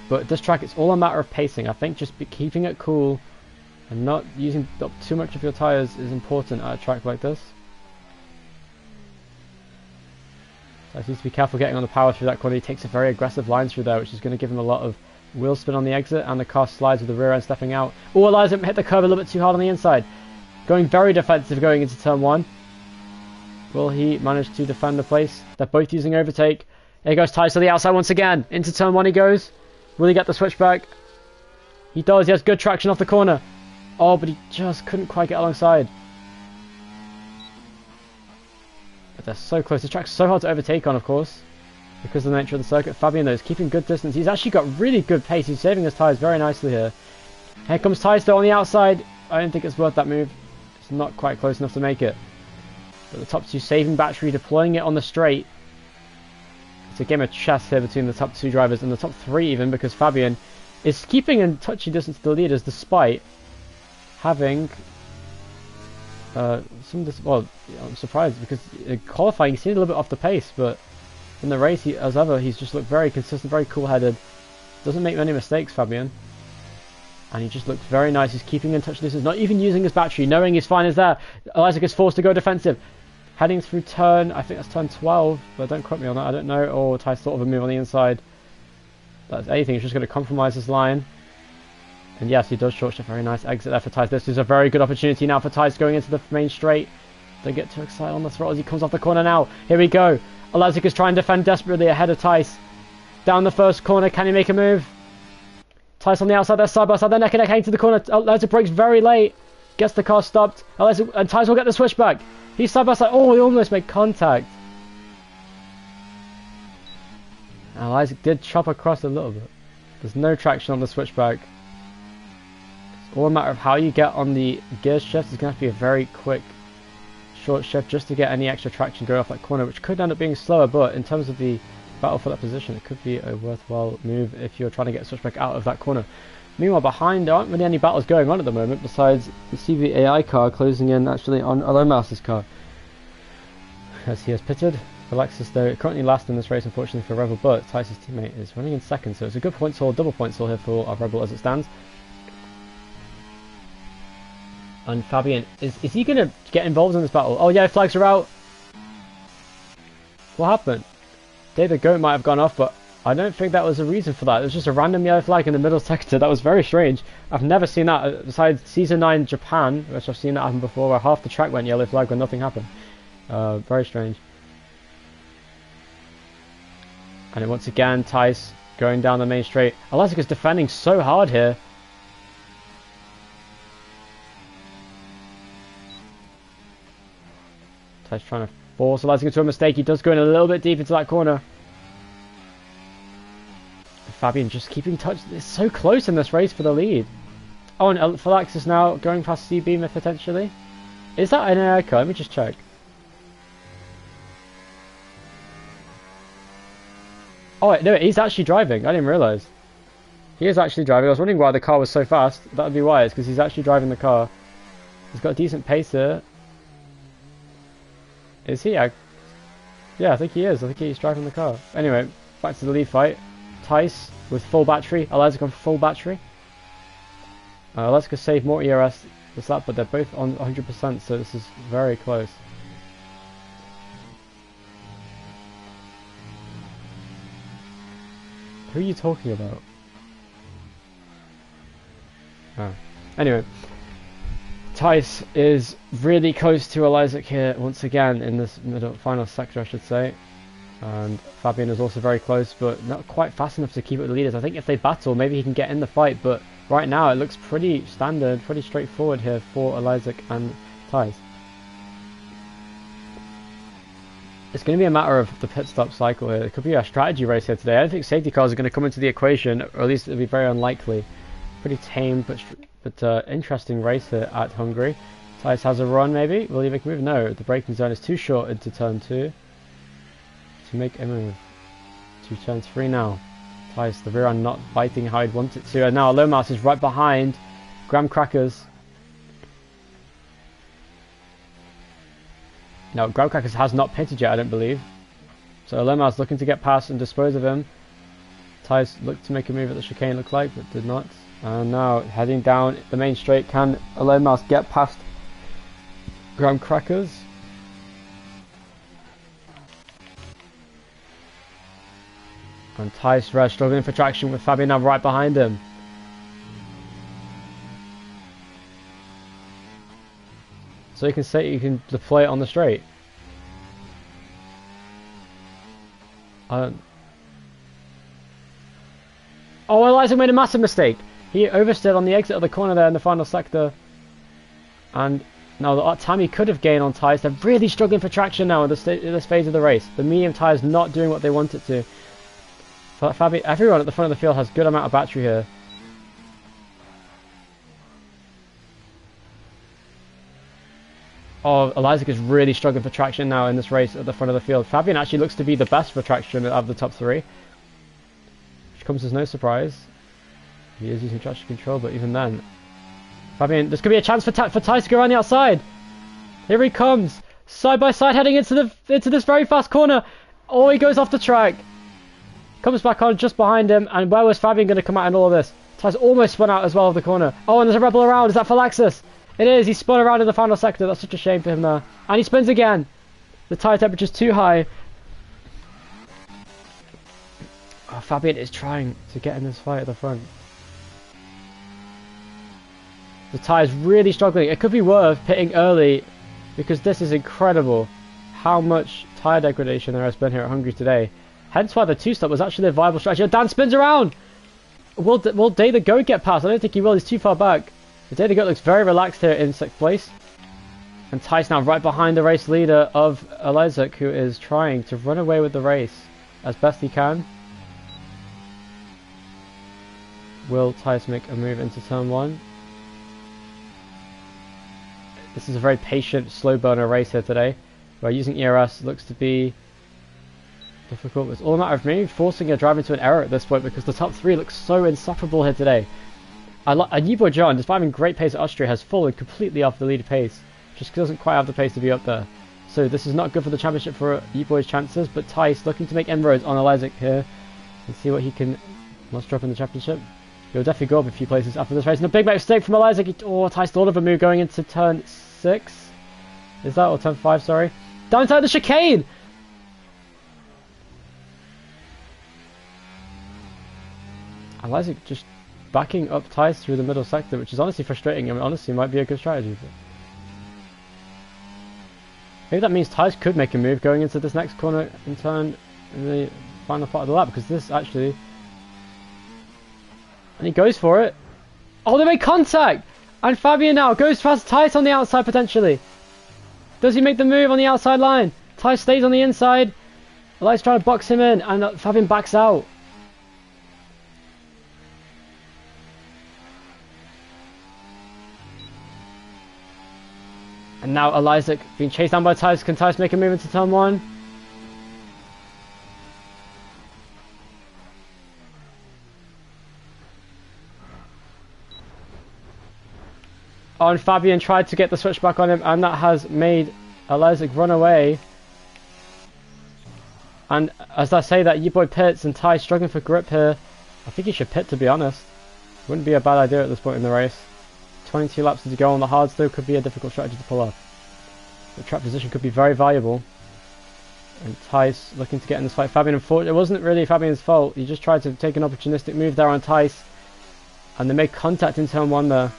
But this track, it's all a matter of pacing. I think just keeping it cool And not using up too much of your tyres is important at a track like this. So I need to be careful getting on the power through that corner. He takes a very aggressive line through there, which is going to give him a lot of wheel spin on the exit, and the car slides with the rear end stepping out. Oh, Eliza hit the curb a little bit too hard on the inside. Going very defensive going into turn 1. Will he manage to defend the place? They're both using overtake. There goes Tice to the outside once again. Into turn 1 he goes. Will he get the switchback? He does. He has good traction off the corner. Oh, but he just couldn't quite get alongside. But they're so close. The track's so hard to overtake on, of course, because of the nature of the circuit. Fabian, though, is keeping good distance. He's actually got really good pace. He's saving his tyres very nicely here. Here comes Tice, though, on the outside. I don't think it's worth that move. It's not quite close enough to make it. But the top 2 saving battery, deploying it on the straight. It's a game of chess here between the top 2 drivers and the top 3 even, because Fabian is keeping in touchy distance to the leaders despite having well, I'm surprised because in qualifying he seemed a little bit off the pace, but in the race, as ever, he's just looked very consistent, very cool-headed. Doesn't make many mistakes, Fabian. And he just looks very nice. He's keeping in touch with this. Not even using his battery, knowing his fine is there. Eliza gets forced to go defensive. Heading through turn, I think that's turn 12, but don't quote me on that, I don't know. Or Ty's thought of a move on the inside. That's anything, he's just going to compromise his line. And yes, he does short shift. Very nice exit there for Tice. This is a very good opportunity now for Tice going into the main straight. Don't get too excited on the throttle as he comes off the corner now. Here we go. Alazik is trying to defend desperately ahead of Tice. Down the first corner, can he make a move? Tice on the outside there, side by side, they're neck and neck heading to the corner. Alazik brakes very late. Gets the car stopped. And Tice will get the switchback. He's side by side. Oh, he almost made contact. Alazik did chop across a little bit. There's no traction on the switchback. It's all a matter of how you get on the gear shift. It's going to have to be a very quick short shift just to get any extra traction going off that corner, which could end up being slower, but in terms of the battle for that position, it could be a worthwhile move if you're trying to get a switchback out of that corner. Meanwhile, behind, there aren't really any battles going on at the moment besides the CVAI car closing in actually on Alomouse's car, as he has pitted. Alexis, though, currently last in this race, unfortunately for Rebel, but Tice's teammate is running in second, so it's a good points haul, double points haul here for our Rebel as it stands. And Fabian, is he going to get involved in this battle? Oh yeah, flags are out. What happened? David Goat might have gone off, but I don't think that was a reason for that. It was just a random yellow flag in the middle sector. That was very strange. I've never seen that, besides Season 9 Japan, which I've seen that happen before, where half the track went yellow flag when nothing happened. Very strange. And then once again, Tice going down the main straight. Alazik is defending so hard here. Tice trying to force Alazik into a mistake. He does go in a little bit deep into that corner. Fabian just keeping touch. It's so close in this race for the lead. Oh, and Phylaxis now going past C-Beam potentially. Is that an AI car? Let me just check. Oh, no, he's actually driving. I didn't realise. He is actually driving. I was wondering why the car was so fast. That would be why. It's because he's actually driving the car. He's got a decent pace here. Is he? Yeah, I think he is. I think he's driving the car. Anyway, back to the lead fight. Tice with full battery. Alazik on full battery. Alazik saved more ERS this lap, but they're both on 100%, so this is very close. Who are you talking about? Oh. Anyway, Tice is really close to Alazik here once again in this final sector, I should say. And Fabian is also very close, but not quite fast enough to keep up with the leaders. I think if they battle, maybe he can get in the fight, but right now it looks pretty standard, pretty straightforward here for Alazik and Tice. It's going to be a matter of the pit stop cycle here. It could be a strategy race here today. I don't think safety cars are going to come into the equation, or at least it'll be very unlikely. Pretty tame, but interesting race here at Hungary. Tice has a run, maybe. Will he make a move? No, the braking zone is too short into turn 2 to make a move. To turn 3 now. Tice, the rear end not biting how he'd want it to. And now Lomas is right behind Graham Crackers. Now, Graham Crackers has not pitted yet, I don't believe. So Lomas looking to get past and dispose of him. Tice looked to make a move at the chicane, looked like, but did not. And now heading down the main straight. Can Elon Musk get past Graham Crackers? And Tice Red struggling for traction with Fabian now right behind him. So you can say you can deploy it on the straight. Oh, Eliza made a massive mistake. He oversteered on the exit of the corner there in the final sector. And now the time he could have gained on tyres, they're really struggling for traction now in this phase of the race. The medium tyres not doing what they want it to. Everyone at the front of the field has good amount of battery here. Oh, Eliza is really struggling for traction now in this race at the front of the field. Fabian actually looks to be the best for traction out of the top three, which comes as no surprise. He is using traction control, but even then, Fabian, this could be a chance for Tice to go around the outside. Here he comes, side by side, heading into this very fast corner. Oh, he goes off the track. Comes back on just behind him, and where was Fabian going to come out in all of this? Tice almost spun out as well of the corner. Oh, and there's a rebel around. Is that Phylaxis? It is. He spun around in the final sector. That's such a shame for him there. And he spins again. The tyre temperature's too high. Oh, Fabian is trying to get in this fight at the front. The tyre's really struggling. It could be worth pitting early, because this is incredible how much tyre degradation there has been here at Hungary today. Hence why the two-stop was actually a viable strategy. Dan spins around! Will Day the Goat get past? I don't think he will. He's too far back. The Day the Goat looks very relaxed here in 6th place. And Tice now right behind the race leader of Elizak, who is trying to run away with the race as best he can. Will Tice make a move into turn 1? This is a very patient, slow burner race here today, where using ERS looks to be difficult. It's all a matter of me forcing a driver into an error at this point, because the top 3 looks so insufferable here today. Yibo John, despite having great pace at Austria, has fallen completely off the lead pace. Just doesn't quite have the pace to be up there. So this is not good for the championship for Yibo's chances, but Tice looking to make inroads on Elizik here and see what he can muster up in the championship. He'll definitely go up a few places after this race. And a big mistake from Elizik. Oh, Tice thought of a move going into turn 6. Is that? Or turn 5, sorry. Down inside the chicane! Elizik just backing up Tice through the middle sector, which is honestly frustrating. I mean, honestly, might be a good strategy. But maybe that means Tice could make a move going into this next corner in turn in the final part of the lap, because this actually... And he goes for it. Oh, they made contact! And Fabian now goes past Tice on the outside potentially. Does he make the move on the outside line? Tice stays on the inside. Eli's trying to box him in, and Fabian backs out. And now Elizik being chased down by Tice. Can Tice make a move into turn 1? Oh, and Fabian tried to get the switch back on him, and that has made Elizik run away. And as I say that, Yiboy pits and Tice struggling for grip here. I think he should pit, to be honest. Wouldn't be a bad idea at this point in the race. 22 laps to go on the hard, still could be a difficult strategy to pull off. The track position could be very valuable. And Tice looking to get in this fight. Fabian, unfortunately, it wasn't really Fabian's fault. He just tried to take an opportunistic move there on Tice. And they made contact in turn 1 there.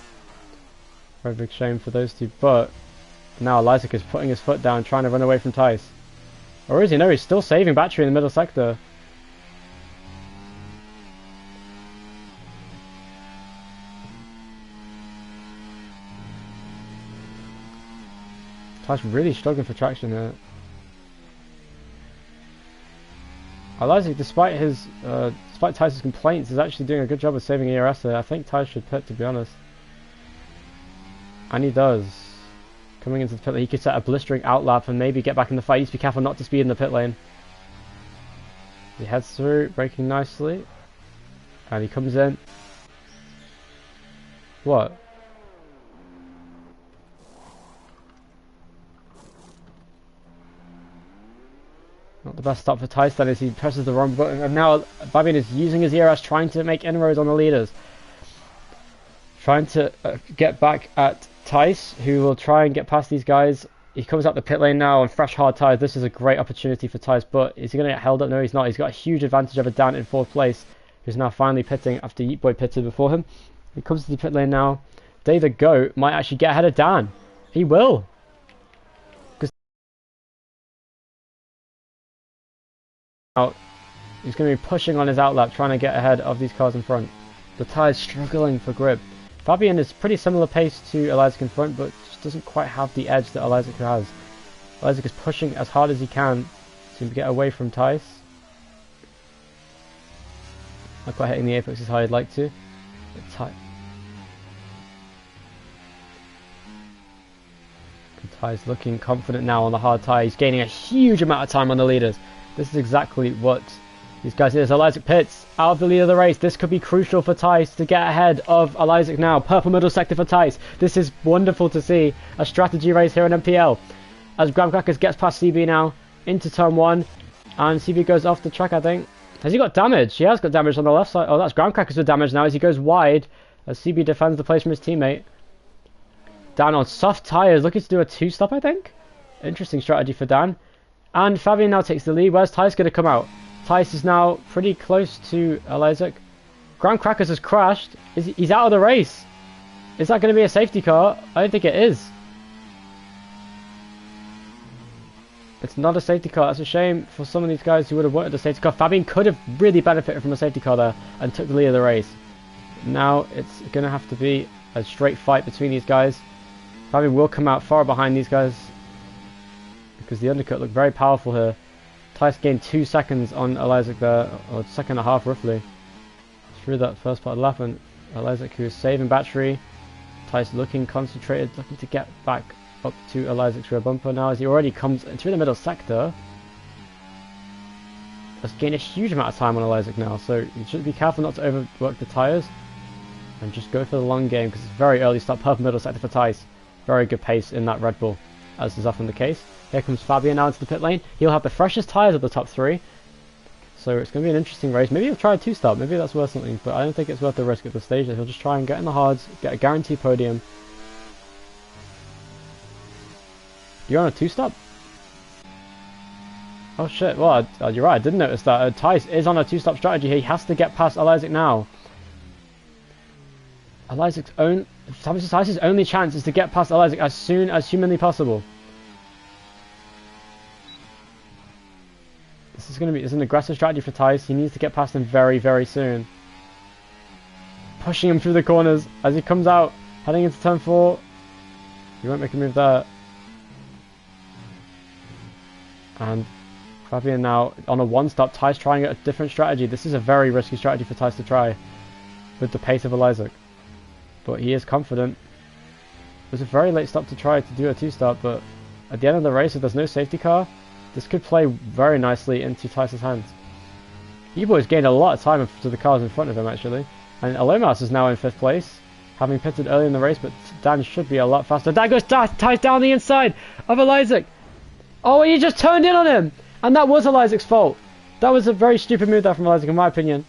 Very big shame for those two. But now Elizik is putting his foot down, trying to run away from Tice. Or is he? No, he's still saving battery in the middle sector. Tice really struggling for traction here. Elizik, despite Tice's complaints, is actually doing a good job of saving ERS here. I think Tice should pit, to be honest. And he does. Coming into the pit lane, he could set a blistering outlap and maybe get back in the fight. He needs to be careful not to speed in the pit lane. He heads through, braking nicely. And he comes in. What? Not the best stop for Tice then, as he presses the wrong button. And now Fabian is using his ERS, trying to make inroads on the leaders. Trying to get back at Tice, who will try and get past these guys. He comes up the pit lane now on fresh hard tyres. This is a great opportunity for Tice, but is he going to get held up? No, he's not. He's got a huge advantage over Dan in 4th place, who's now finally pitting after Yeet Boy pitted before him. He comes to the pit lane now. David Goat might actually get ahead of Dan. He will. Out. He's going to be pushing on his outlap, trying to get ahead of these cars in front. The tyre's struggling for grip. Fabian is pretty similar pace to Elizik in front, but just doesn't quite have the edge that Elizik has. Elizik is pushing as hard as he can to get away from Tice. Not quite hitting the apex as high as I'd like to. Tice looking confident now on the hard tyre. He's gaining a huge amount of time on the leaders. This is exactly what these guys did. Elizik pits out of the lead of the race. This could be crucial for Tice to get ahead of Elizik now. Purple middle sector for Tice. This is wonderful to see. A strategy race here in NPL. As Graham Crackers gets past CB now into turn 1. And CB goes off the track, I think. Has he got damage? He has got damage on the left side. Oh, that's Graham Crackers with damage now as he goes wide. As CB defends the place from his teammate. Dan on soft tyres, looking to do a 2-stop, I think. Interesting strategy for Dan. And Fabian now takes the lead. Where's Tice going to come out? Tice is now pretty close to Elizik. Graham Crackers has crashed. He's out of the race. Is that going to be a safety car? I don't think it is. It's not a safety car. That's a shame for some of these guys who would have wanted a safety car. Fabian could have really benefited from a safety car there and took the lead of the race. Now it's going to have to be a straight fight between these guys. Fabian will come out far behind these guys because the undercut looked very powerful here. Tice gained 2 seconds on Elizik there, or a second and a half roughly, through that first part of the lap, and Elizik, who is saving battery. Tice looking concentrated, looking to get back up to Elizik's rear bumper now as he already comes through the middle sector. Has gained a huge amount of time on Elizik now, so you should be careful not to overwork the tyres and just go for the long game because it's very early start. Purple middle sector for Tice. Very good pace in that Red Bull, as is often the case. Here comes Fabian now into the pit lane. He'll have the freshest tyres of the top 3. So it's going to be an interesting race. Maybe he'll try a 2-stop. Maybe that's worth something. But I don't think it's worth the risk at this stage. He'll just try and get in the hards, get a guaranteed podium. You're on a 2-stop? Oh shit. Well, you're right. I didn't notice that. Tice is on a 2-stop strategy. He has to get past Elizik now. Tice's only chance is to get past Elizik as soon as humanly possible. This is an aggressive strategy for Tice. He needs to get past him very, very soon. Pushing him through the corners as he comes out, heading into turn 4. He won't make a move there. And Fabian now on a 1-stop. Tice trying a different strategy. This is a very risky strategy for Tice to try with the pace of Elizik. But he is confident. It was a very late stop to try to do a 2-stop, but at the end of the race, if there's no safety car, this could play very nicely into Tice's hands. E-Boy's gained a lot of time to the cars in front of him, actually. And Alomas is now in 5th place, having pitted early in the race, but Dan should be a lot faster. Dan goes Tice down the inside of Elizik. Oh, he just turned in on him! And that was Elizik's fault. That was a very stupid move there from Elizik, in my opinion.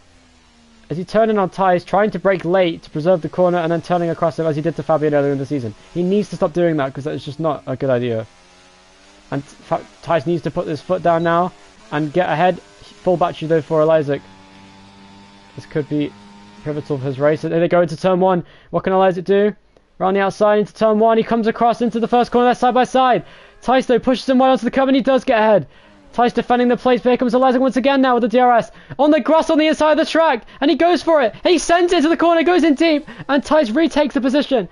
As he turned in on Tice, trying to brake late to preserve the corner and then turning across him as he did to Fabian earlier in the season. He needs to stop doing that because that is just not a good idea. And Tice needs to put his foot down now and get ahead. Full battery though for Elizik. This could be pivotal for his race. And they go into turn 1. What can Elizik do? Around the outside into turn 1. He comes across into the first corner side by side. Tice though pushes him wide onto the curb and he does get ahead. Tice defending the place, but here comes Elizik once again now with the DRS. On the grass on the inside of the track, and he goes for it. He sends it to the corner, goes in deep, and Tice retakes the position.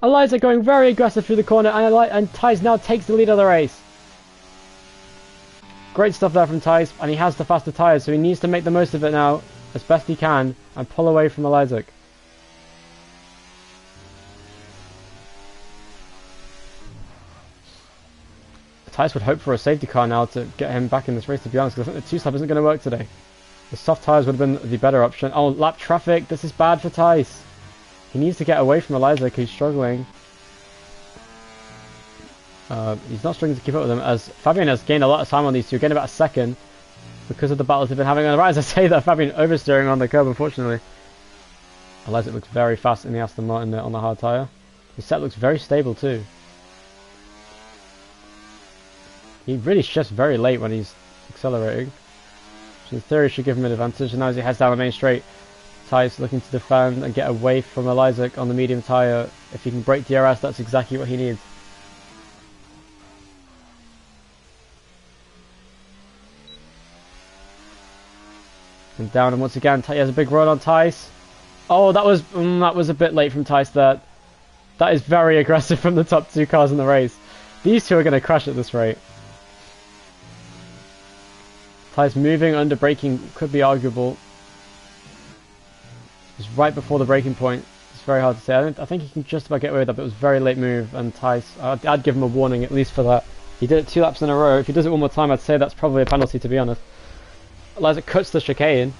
Elizik going very aggressive through the corner, and Tice now takes the lead of the race. Great stuff there from Tice, and he has the faster tyres, so he needs to make the most of it now, as best he can, and pull away from Elizik. Tice would hope for a safety car now to get him back in this race, to be honest, because I think the 2-stop isn't going to work today. The soft tyres would have been the better option. Oh, lap traffic. This is bad for Tice. He needs to get away from Elizik, who's struggling. He's not struggling to keep up with him, as Fabian has gained a lot of time on these two, gained about a second because of the battles they've been having on the right. As I say that, Fabian oversteering on the curb, unfortunately. Eliza looks very fast in the Aston Martin there on the hard tyre. His set looks very stable too. He really shifts very late when he's accelerating, which in theory should give him an advantage. And now as he heads down the main straight, Ty's looking to defend and get away from Eliza on the medium tyre. If he can break DRS, that's exactly what he needs. And down, and once again, he has a big run on Tice. Oh, that was a bit late from Tice there. That is very aggressive from the top two cars in the race. These two are going to crash at this rate. Tice moving under braking could be arguable. It's right before the braking point. It's very hard to say. I think he can just about get away with that, but it was a very late move. And Tice, I'd give him a warning at least for that. He did it 2 laps in a row. If he does it one more time, I'd say that's probably a penalty, to be honest. Eliza cuts the chicane,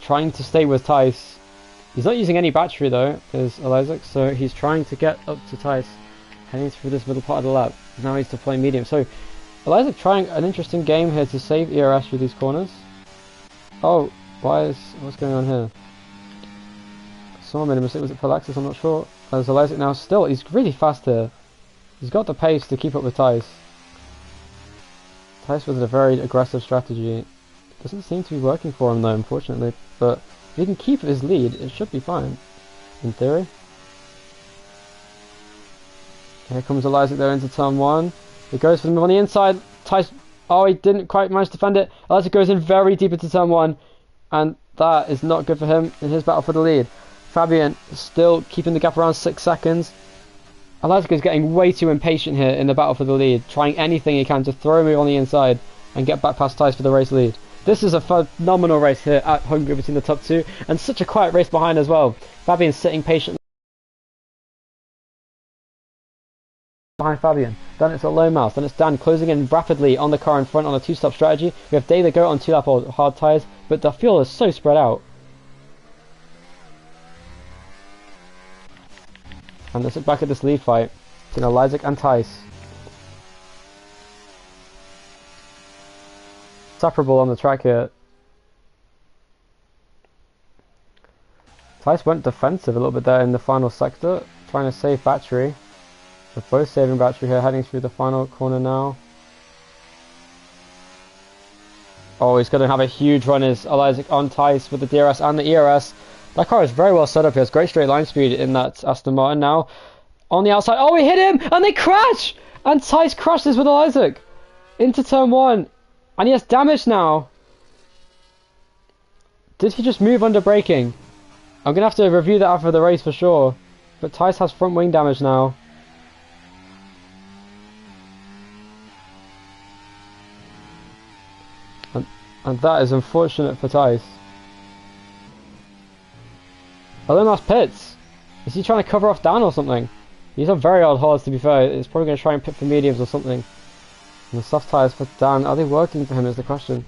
trying to stay with Tice. He's not using any battery though, is Eliza, so he's trying to get up to Tice, heading through this middle part of the lap. Now he's to play medium. So Eliza trying an interesting game here to save ERS through these corners. Oh, what's going on here? Someone made a mistake. Was it Palaxis? I'm not sure. As Eliza now he's really fast here. He's got the pace to keep up with Tice. Tice with a very aggressive strategy. Doesn't seem to be working for him though, unfortunately. But if he can keep his lead, it should be fine, in theory. Here comes Eliza there into turn 1. He goes for the move on the inside. Tice, oh, he didn't quite manage to defend it. Eliza goes in very deep into turn 1, and that is not good for him in his battle for the lead. Fabian still keeping the gap around 6 seconds. Eliza is getting way too impatient here in the battle for the lead, trying anything he can to throw a move on the inside and get back past Tice for the race lead. This is a phenomenal race here at Hungary between the top two, and such a quiet race behind as well. Fabian sitting patiently behind Fabian. Then it's a low mouse. Then it's Dan closing in rapidly on the car in front on a 2-stop strategy. We have Day the Goat on 2-lap hard tyres, but the fuel is so spread out. And let's look back at this lead fight between Eliza and Tice. Separable on the track here. Tice went defensive a little bit there in the final sector, trying to save battery. They're both saving battery here, heading through the final corner now. Oh, he's going to have a huge run, is Eliza on Tice with the DRS and the ERS. That car is very well set up. He has great straight line speed in that Aston Martin now. On the outside, oh, he hit him, and they crash! And Tice crashes with Eliza into turn 1. And he has damage now. Did he just move under braking? I'm going to have to review that after the race for sure. But Tice has front wing damage now. And that is unfortunate for Tice. Alomas pits. Is he trying to cover off Dan or something? He's on very odd hards, to be fair. He's probably going to try and pit for mediums or something. And the soft tyres for Dan, are they working for him is the question.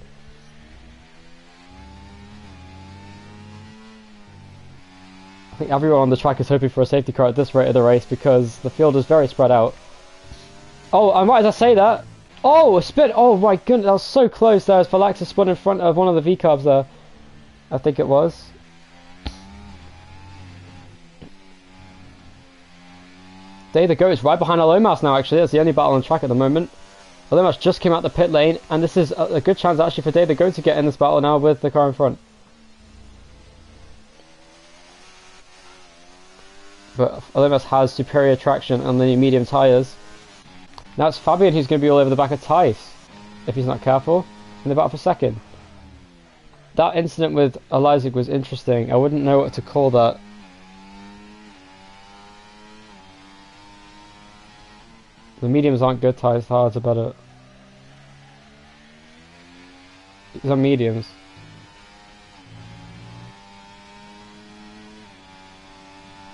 I think everyone on the track is hoping for a safety car at this rate of the race because the field is very spread out. Oh, I might as I say that. Oh, a spin! Oh my goodness, that was so close there as Falaxa spun in front of one of the V-carbs there. I think it was. Day the Goat is right behind Alomas now, actually. That's the only battle on track at the moment. Alomas just came out the pit lane, and this is a good chance actually for Day the Goat to get in this battle now with the car in front. But Alomas has superior traction on the medium tyres. Now it's Fabian who's going to be all over the back of Tice, if he's not careful, in the battle for second. That incident with Eliza was interesting. I wouldn't know what to call that. The mediums aren't good tyres, the hards are better. These are mediums.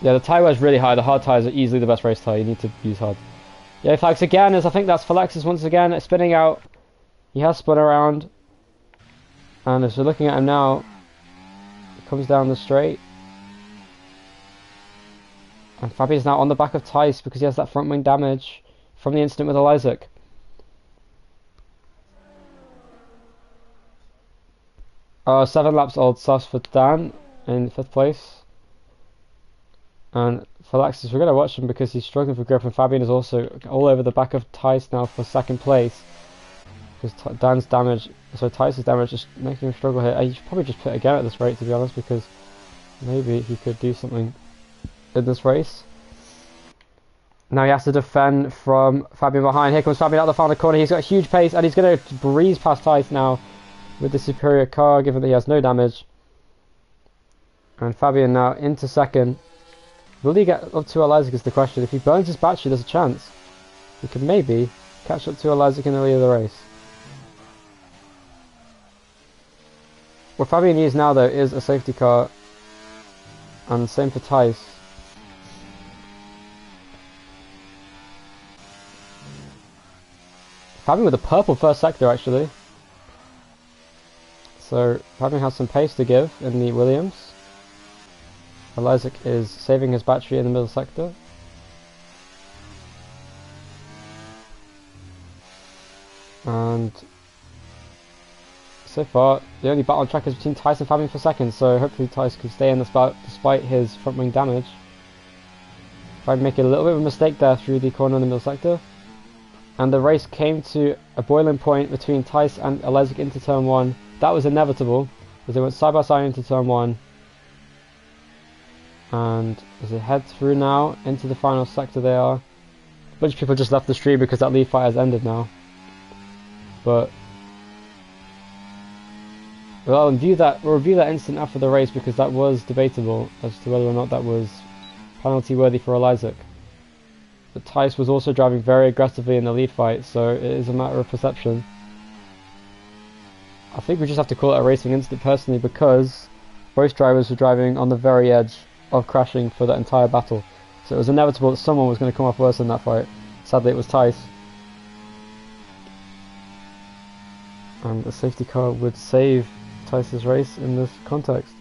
Yeah, the tyre wear is really high. The hard tyres are easily the best race tyre. You need to use hard. Yeah, flags again, as I think that's Falaxis once again, spinning out. He has spun around. And as we're looking at him now, he comes down the straight. And Fabian's now on the back of Tice because he has that front wing damage from the incident with Eliza. 7 laps old sauce for Dan. in 5th place. And for Alexis, we're going to watch him because he's struggling for grip, and Fabian is also all over the back of Tice now for 2nd place. Because Dan's damage, so Tice's damage is making him struggle here. He should probably just pit again at this rate, to be honest, because maybe he could do something in this race. Now he has to defend from Fabian behind. Here comes Fabian out the final corner. He's got huge pace and he's going to breeze past Tice now with the superior car, given that he has no damage. And Fabian now into 2nd. Will he get up to Isaac is the question. If he burns his battery, there's a chance he could maybe catch up to Isaac in the lead of the race. What Fabian needs now, though, is a safety car, and same for Tice. Fabian with a purple first sector, actually. So Fabian has some pace to give in the Williams. Isaac is saving his battery in the middle sector. And so far, the only battle on track is between Tice and Fabian for 2nd, so hopefully Tice can stay in the spot despite his front wing damage. Fabian making a little bit of a mistake there through the corner in the middle sector. And the race came to a boiling point between Tice and Isaac into turn 1. That was inevitable, as they went side by side into turn 1. And as they head through now into the final sector, they are. A bunch of people just left the stream because that lead fight has ended now. But we'll review that instant after the race, because that was debatable as to whether or not that was penalty worthy for Isaac. But Tice was also driving very aggressively in the lead fight, so it is a matter of perception. I think we just have to call it a racing incident personally, because both drivers were driving on the very edge of crashing for that entire battle. So it was inevitable that someone was going to come off worse in that fight. Sadly it was Tice. And a safety car would save Tice's race in this context.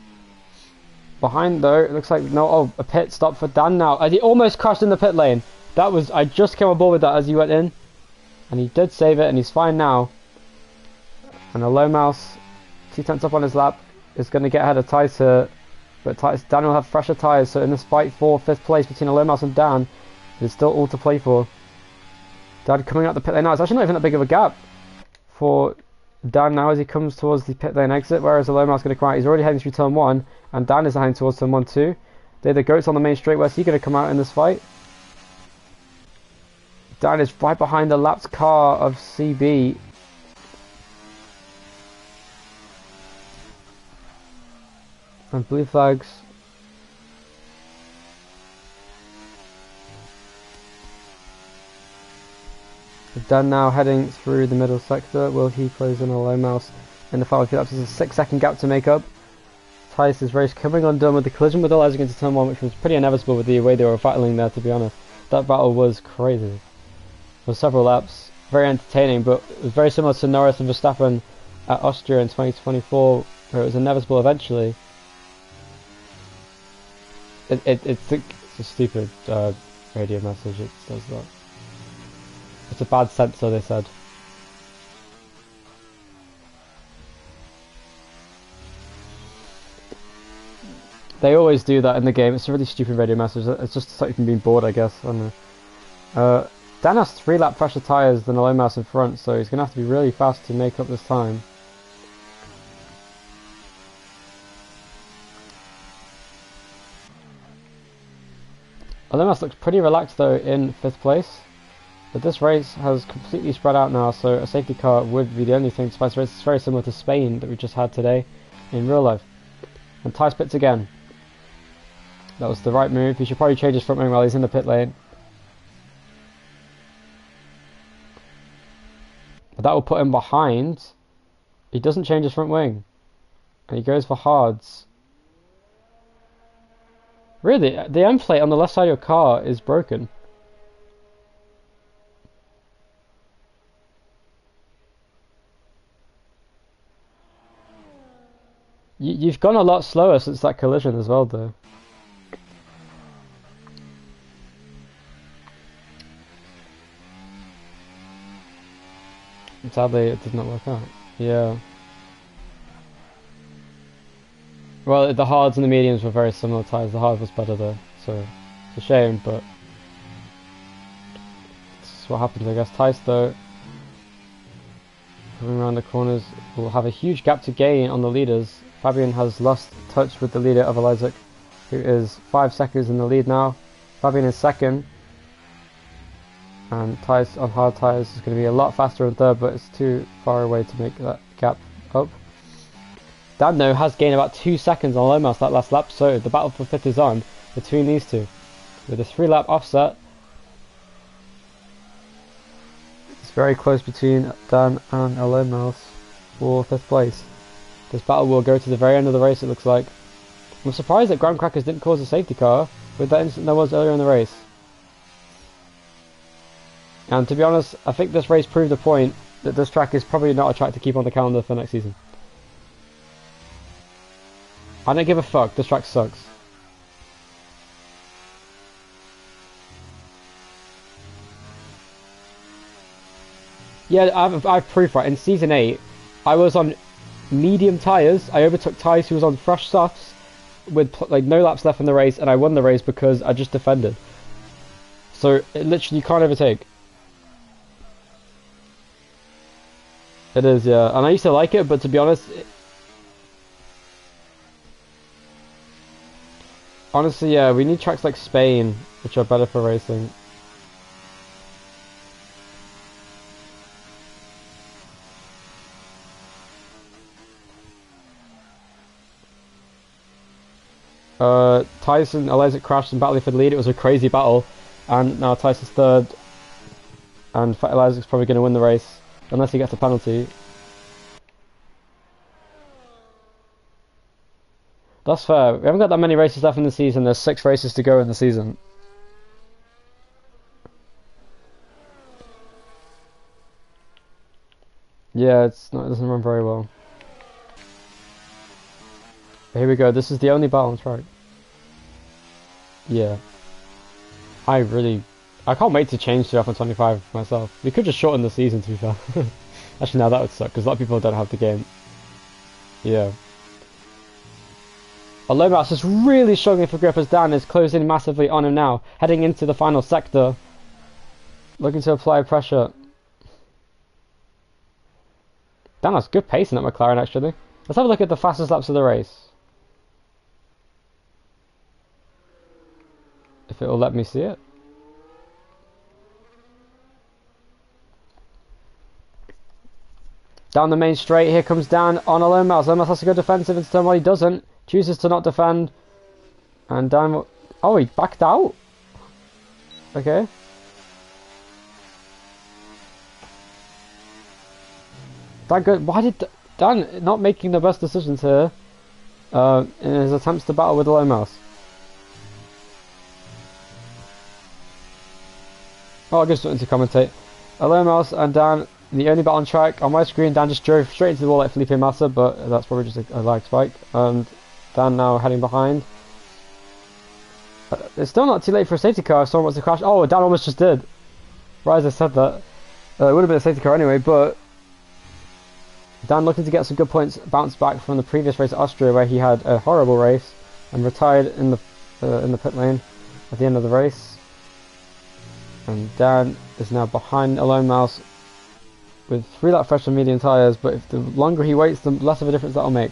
Behind though, it looks like a pit stop for Dan now. As he almost crashed in the pit lane. I just came on board with that as he went in. And he did save it, and he's fine now. And a low mouse, 2 tenths up on his lap, is going to get ahead of Tice here. But Dan will have fresher tyres, so in this fight for 5th place between a low mouse and Dan, there's still all to play for. Dan coming out the pit lane now, it's actually not even that big of a gap for Dan now as he comes towards the pit lane exit, whereas the low mouse is going to come out. He's already heading through turn 1, and Dan is heading towards turn 1 too. They're the goats on the main straight. Where's he going to come out in this fight? Dan is right behind the lapped car of CB. And blue flags. Dan now heading through the middle sector. Will he close in a low mouse in the final few laps? There's a 6-second gap to make up. Tice's race coming undone with the collision with Isaac into turn 1, which was pretty inevitable with the way they were battling there, to be honest. That battle was crazy. For several laps. Very entertaining, but it was very similar to Norris and Verstappen at Austria in 2024, where it was inevitable eventually. It's a stupid radio message. It does that. It's a bad sensor, they said. They always do that in the game. It's a really stupid radio message. It's just something from being bored, I guess. I don't know. Dan has 3-lap fresher tyres than a low mouse in front, so he's going to have to be really fast to make up this time. Lomas looks pretty relaxed though in 5th place, but this race has completely spread out now, so a safety car would be the only thing to spice the race. It's very similar to Spain that we just had today in real life. And Tice pits again. That was the right move. He should probably change his front wing while he's in the pit lane. But that will put him behind. He doesn't change his front wing, and he goes for hards. Really, the end plate on the left side of your car is broken. You've gone a lot slower since that collision as well, though. Sadly, it did not work out. Yeah. Well, the hards and the mediums were very similar tyres. The hard was better though, so it's a shame, but this is what happens, I guess. Tice though, coming around the corners, will have a huge gap to gain on the leaders. Fabian has lost touch with the leader of Elizik, who is 5 seconds in the lead now. Fabian is second, and Tice on hard tyres is going to be a lot faster in third, but it's too far away to make that gap up. Dan though has gained about 2 seconds on Lomas that last lap, so the battle for 5th is on between these two. With a 3-lap offset, it's very close between Dan and Lomas for 5th place. This battle will go to the very end of the race, it looks like. I'm surprised that Graham Crackers didn't cause a safety car with that incident there was earlier in the race. And to be honest, I think this race proved the point that this track is probably not a track to keep on the calendar for next season. I don't give a fuck, this track sucks. Yeah, I've proof, right. In Season 8, I was on medium tyres. I overtook Tice, who was on fresh softs with like no laps left in the race, and I won the race because I just defended. So, it literally, you can't overtake. It is, yeah. And I used to like it, but to be honest... Honestly, yeah, we need tracks like Spain, which are better for racing. Tyson, Elizik crashed and battling for the lead. It was a crazy battle, and now Tyson's third, and Elizik's probably going to win the race, unless he gets a penalty. That's fair. We haven't got that many races left in the season. There's 6 races to go in the season. Yeah, it doesn't run very well. But here we go. This is the only balance track. Yeah. I can't wait to change to F125 myself. We could just shorten the season, to be fair. Actually, now that would suck, because a lot of people don't have the game. Yeah. Lomas is really struggling for grip as Dan is closing massively on him now, heading into the final sector, looking to apply pressure. Dan has good pace in that McLaren, actually. Let's have a look at the fastest laps of the race. If it will let me see it. Down the main straight, here comes Dan on Lomas. Lomas has to go defensive into turn 1, he doesn't. Chooses to not defend, and Dan. Oh, he backed out. Okay. Dan good. Why did Dan not making the best decisions here in his attempts to battle with the Lomas? Oh, I'll give something to commentate. Lomas and Dan, the only battle on track. On my screen, Dan just drove straight into the wall like Felipe Massa, but that's probably just a lag spike. And Dan now heading behind. It's still not too late for a safety car if someone wants to crash. Oh, Dan almost just did. Right as I said that. It would have been a safety car anyway, but Dan looking to get some good points, bounce back from the previous race at Austria where he had a horrible race and retired in the pit lane at the end of the race. And Dan is now behind Lomas with 3 lap fresh on medium tyres, but if the longer he waits, the less of a difference that'll make.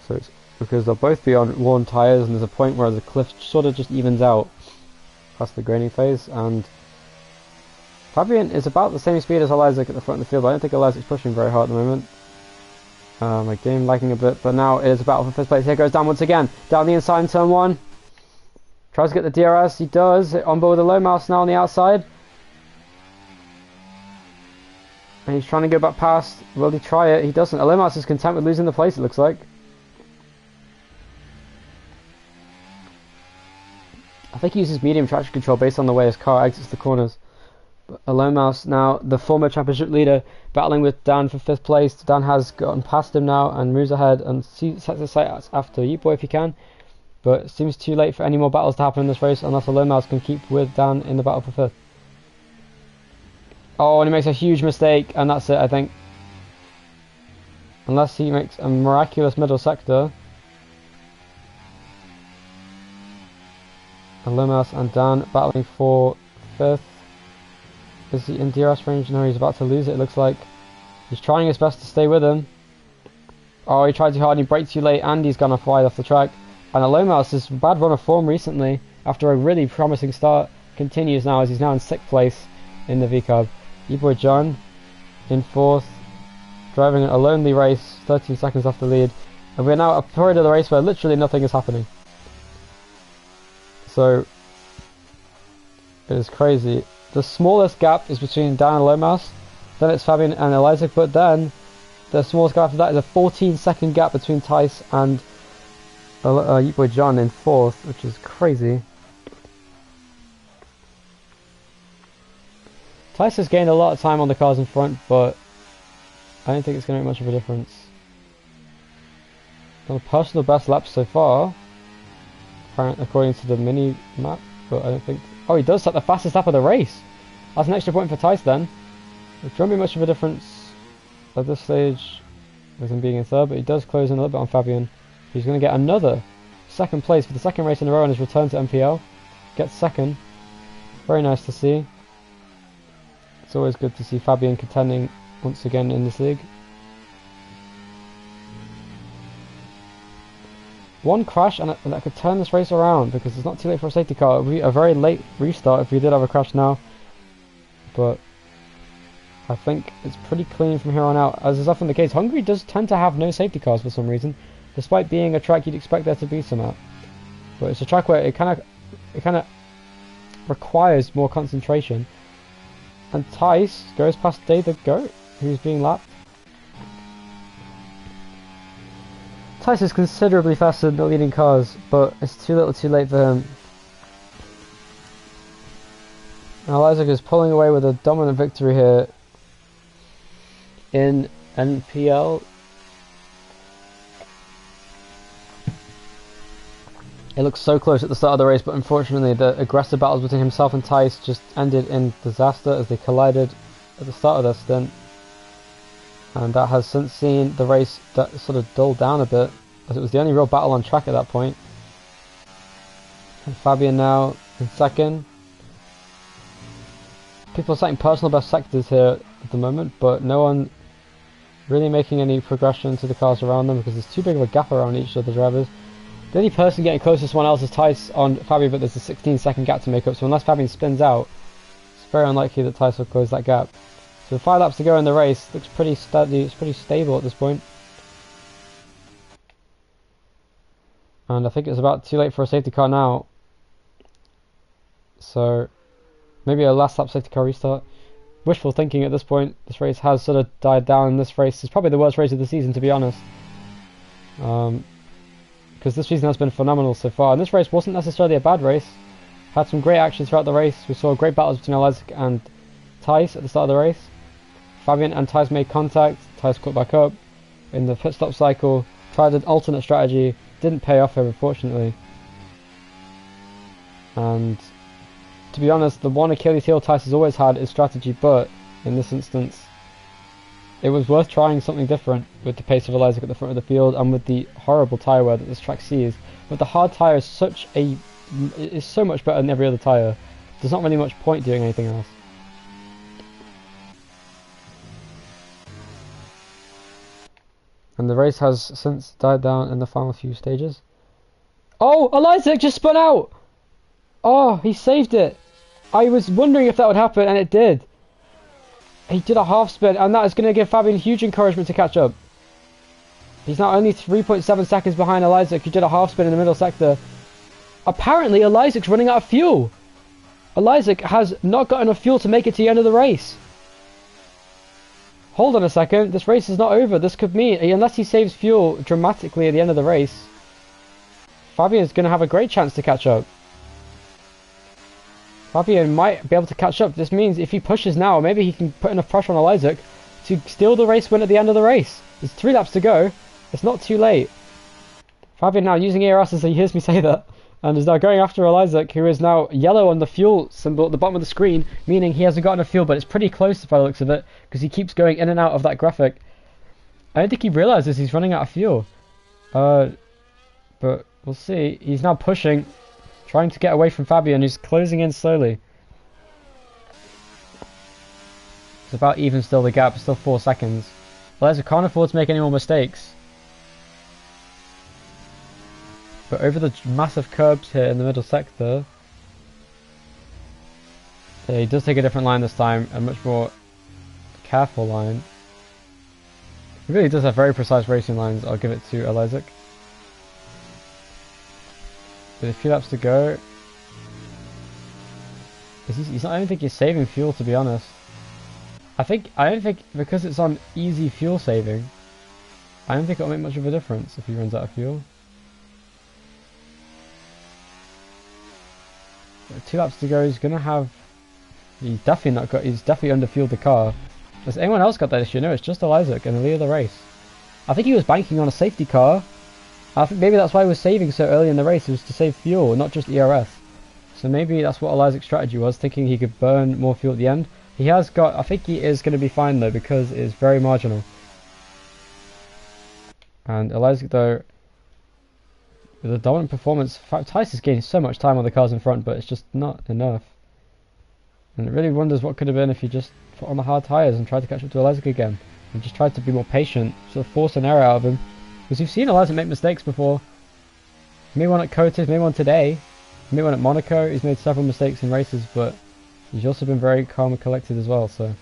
So it's because they'll both be on worn tyres, and there's a point where the cliff sort of just evens out past the graining phase, and Fabian is about the same speed as Elizik at the front of the field, but I don't think Elizik's pushing very hard at the moment. My game lagging a bit, but now it is a battle for 5th place. Here goes Dan once again, down the inside in turn 1. Tries to get the DRS, he does, on board with the Lomas now on the outside. And he's trying to go back past, will he try it? He doesn't. Lomas is content with losing the place, it looks like. I think he uses medium traction control based on the way his car exits the corners. But Lomas now, the former championship leader, battling with Dan for 5th place. Dan has gotten past him now and moves ahead and sets his sights after Yeetboy if he can. But it seems too late for any more battles to happen in this race unless Lomas can keep with Dan in the battle for 5th. Oh, and he makes a huge mistake, and that's it, I think. unless he makes a miraculous middle sector. And Lomas and Dan battling for 5th. Is he in DRS range? No, he's about to lose it, it looks like. He's trying his best to stay with him. Oh, he tried too hard and he braked too late and he's gonna fly off the track. And Lomas, this bad run of form recently, after a really promising start, continues now as he's now in 6th place in the VCAB. E-boy John in 4th, driving a lonely race, 13 seconds off the lead. And we're now at a period of the race where literally nothing is happening. So, it is crazy. The smallest gap is between Dan and Lomas, then it's Fabian and Eliza, but then the smallest gap after that is a 14-second gap between Tice and Boy John in 4th, which is crazy. Tice has gained a lot of time on the cars in front, but I don't think it's going to make much of a difference. Done a personal best lap so far, according to the mini map, but I don't think... Oh, he does set the fastest lap of the race! That's an extra point for Tice then. It won't be much of a difference at this stage with him being in 3rd, but he does close in a little bit on Fabian. He's going to get another 2nd place for the 2nd race in a row on his return to NPL. Gets 2nd. Very nice to see. It's always good to see Fabian contending once again in this league. One crash and that could turn this race around because it's not too late for a safety car. It would be a very late restart if we did have a crash now. But I think it's pretty clean from here on out. As is often the case, Hungary does tend to have no safety cars for some reason, despite being a track you'd expect there to be some at. But it's a track where it kind of requires more concentration. And Tice goes past David Goat, who's being lapped. Tice is considerably faster than the leading cars, but it's too little too late for him. Now Isaac is pulling away with a dominant victory here in NPL. It looks so close at the start of the race, but unfortunately the aggressive battles between himself and Tice just ended in disaster as they collided at the start of their stint. And that has since seen the race that sort of dulled down a bit, as it was the only real battle on track at that point. And Fabian now in 2nd. People are setting personal best sectors here at the moment, but no one really making any progression to the cars around them because there's too big of a gap around each of the drivers. The only person getting closest to someone else is Tice on Fabian, but there's a 16-second gap to make up, so unless Fabian spins out, it's very unlikely that Tice will close that gap. So 5 laps to go in the race, looks pretty steady, it's pretty stable at this point. And I think it's about too late for a safety car now. So maybe a last lap safety car restart. Wishful thinking at this point. This race has sort of died down, and this race is probably the worst race of the season, to be honest. Because this season has been phenomenal so far. And this race wasn't necessarily a bad race. Had some great action throughout the race. We saw great battles between Isaac and Tice at the start of the race. Fabian and Tice made contact. Tice caught back up in the pit stop cycle. Tried an alternate strategy. Didn't pay off here, unfortunately. And to be honest, the one Achilles heel Tice has always had is strategy, but in this instance, it was worth trying something different with the pace of Eliza at the front of the field and with the horrible tyre wear that this track sees. But the hard tyre is so much better than every other tyre. There's not really much point doing anything else. And the race has since died down in the final few stages. Oh, Eliza just spun out! Oh, he saved it! I was wondering if that would happen, and it did. He did a half spin, and that is going to give Fabian huge encouragement to catch up. He's now only 3.7 seconds behind Eliza, who did a half spin in the middle sector. Apparently, Elizac's running out of fuel. Eliza has not got enough fuel to make it to the end of the race. Hold on a second, this race is not over. This could mean, unless he saves fuel dramatically at the end of the race, Fabian's going to have a great chance to catch up. Fabian might be able to catch up. This means if he pushes now, maybe he can put enough pressure on Eliza to steal the race win at the end of the race. There's 3 laps to go. It's not too late. Fabian now using ERS as he hears me say that, and is now going after Eliza, who is now yellow on the fuel symbol at the bottom of the screen, meaning he hasn't got enough fuel, but it's pretty close by the looks of it, because he keeps going in and out of that graphic. I don't think he realizes he's running out of fuel. But we'll see. He's now pushing, trying to get away from Fabian, who's closing in slowly. It's about even still, the gap, still 4 seconds. Eliza can't afford to make any more mistakes. But over the massive curbs here in the middle sector, he does take a different line this time, a much more careful line. He really does have very precise racing lines, I'll give it to Eliza. With a few laps to go. I don't think he's saving fuel, to be honest. I don't think because it's on easy fuel saving, I don't think it'll make much of a difference if he runs out of fuel. 2 laps to go. He's gonna have. He's definitely underfueled the car. Has anyone else got that issue? No, it's just Eliza in the lead of the race. I think he was banking on a safety car. I think maybe that's why he was saving so early in the race. It was to save fuel, not just ERS. So maybe that's what Eliza's strategy was, thinking he could burn more fuel at the end. He has got. I think he is going to be fine though, because it is very marginal. And Eliza, though, with a dominant performance, Tice is gaining so much time on the cars in front, but it's just not enough. And it really wonders what could have been if he just put on the hard tyres and tried to catch up to Eliza again, and just tried to be more patient, sort of force an error out of him. Because you've seen Eliza make mistakes before. He made one at Cotis, made one today. He made one at Monaco. He's made several mistakes in races, but he's also been very calm and collected as well. So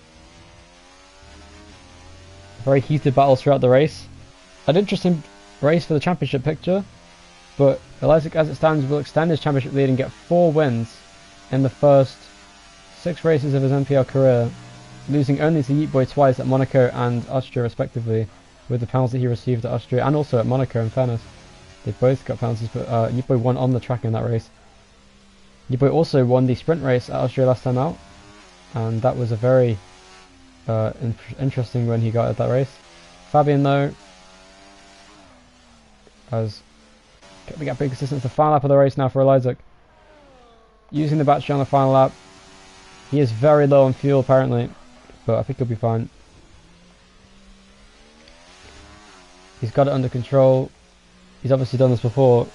very heated battles throughout the race. An interesting race for the championship picture, but Eliza, as it stands, will extend his championship lead and get 4 wins in the first 6 races of his NPL career, losing only to Yeet Boy twice at Monaco and Austria respectively, with the penalty he received at Austria and also at Monaco, in fairness. They both got penalties, but Yeet Boy won on the track in that race. Yeet Boy also won the sprint race at Austria last time out, and that was a very interesting win he got at that race. Fabian, though, has kept the gap pretty consistent. It's the final lap of the race now for Eliza. Using the battery on the final lap. He is very low on fuel apparently, but I think he'll be fine. He's got it under control. He's obviously done this before.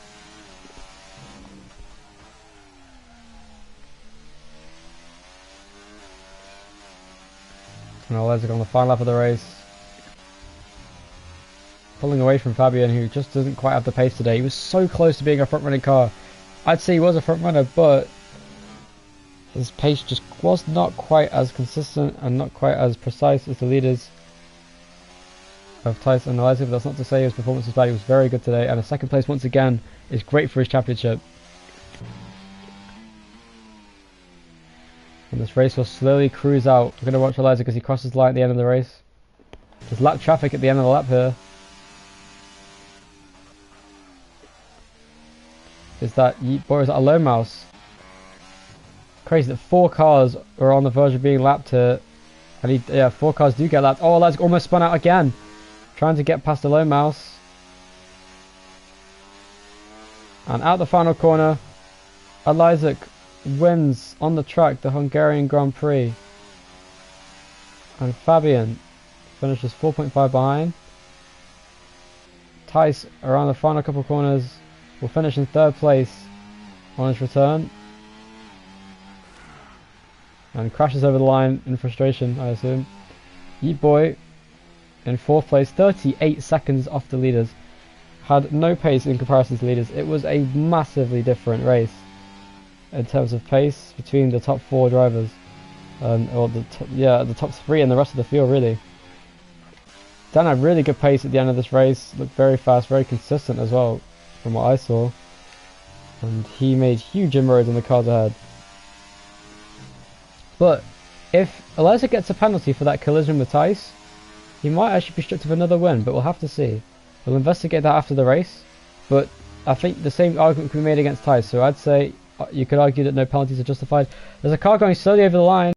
And Eliza on the final lap of the race. Pulling away from Fabian, who just doesn't quite have the pace today. He was so close to being a front-running car. I'd say he was a front-runner, but his pace just was not quite as consistent and not quite as precise as the leaders of Tyson and Eliza. But that's not to say his performance was bad. He was very good today, and a second place once again is great for his championship. And this race will slowly cruise out. We're going to watch Eliza because he crosses the line at the end of the race. There's lap traffic at the end of the lap here. Is that Yeet Boy, or is that a low mouse? Crazy that 4 cars are on the verge of being lapped here. And 4 cars do get lapped. Oh, Eliza almost spun out again. Trying to get past the low mouse. And out the final corner, Eliza wins on the track the Hungarian Grand Prix. And Fabian finishes 4.5 behind. Tice around the final couple of corners will finish in 3rd place on his return. And crashes over the line in frustration, I assume. Yeet Boy in 4th place, 38 seconds off the leaders. Had no pace in comparison to the leaders. It was a massively different race in terms of pace between the top 4 drivers. Or the top 3 and the rest of the field, really. Dan had really good pace at the end of this race. Looked very fast, very consistent as well, from what I saw. And he made huge inroads on the cars ahead. But if Eliza gets a penalty for that collision with Tice, he might actually be stripped of another win, but we'll have to see. We'll investigate that after the race. But I think the same argument can be made against Tice, so I'd say you could argue that no penalties are justified. There's a car going slowly over the line.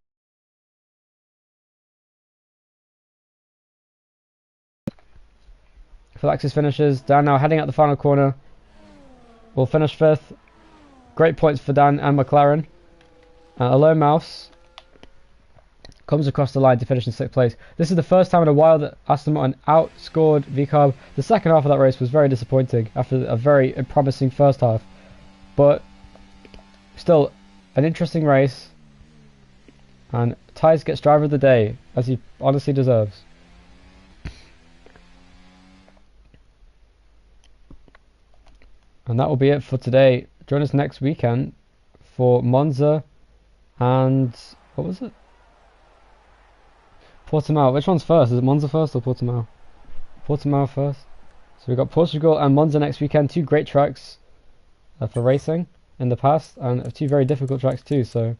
Alexis finishes. Dan now heading out the final corner. Will finish 5th. Great points for Dan and McLaren. A low mouse comes across the line to finish in 6th place. This is the first time in a while that Aston Martin outscored VCARB. The second half of that race was very disappointing after a very promising first half. But still, an interesting race. And Tyres gets driver of the day, as he honestly deserves. And that will be it for today. Join us next weekend for Monza and... what was it? Portimao. Which one's first? Is it Monza first or Portimao? Portimao first. So we've got Portugal and Monza next weekend. 2 great tracks for racing in the past, and 2 very difficult tracks too. So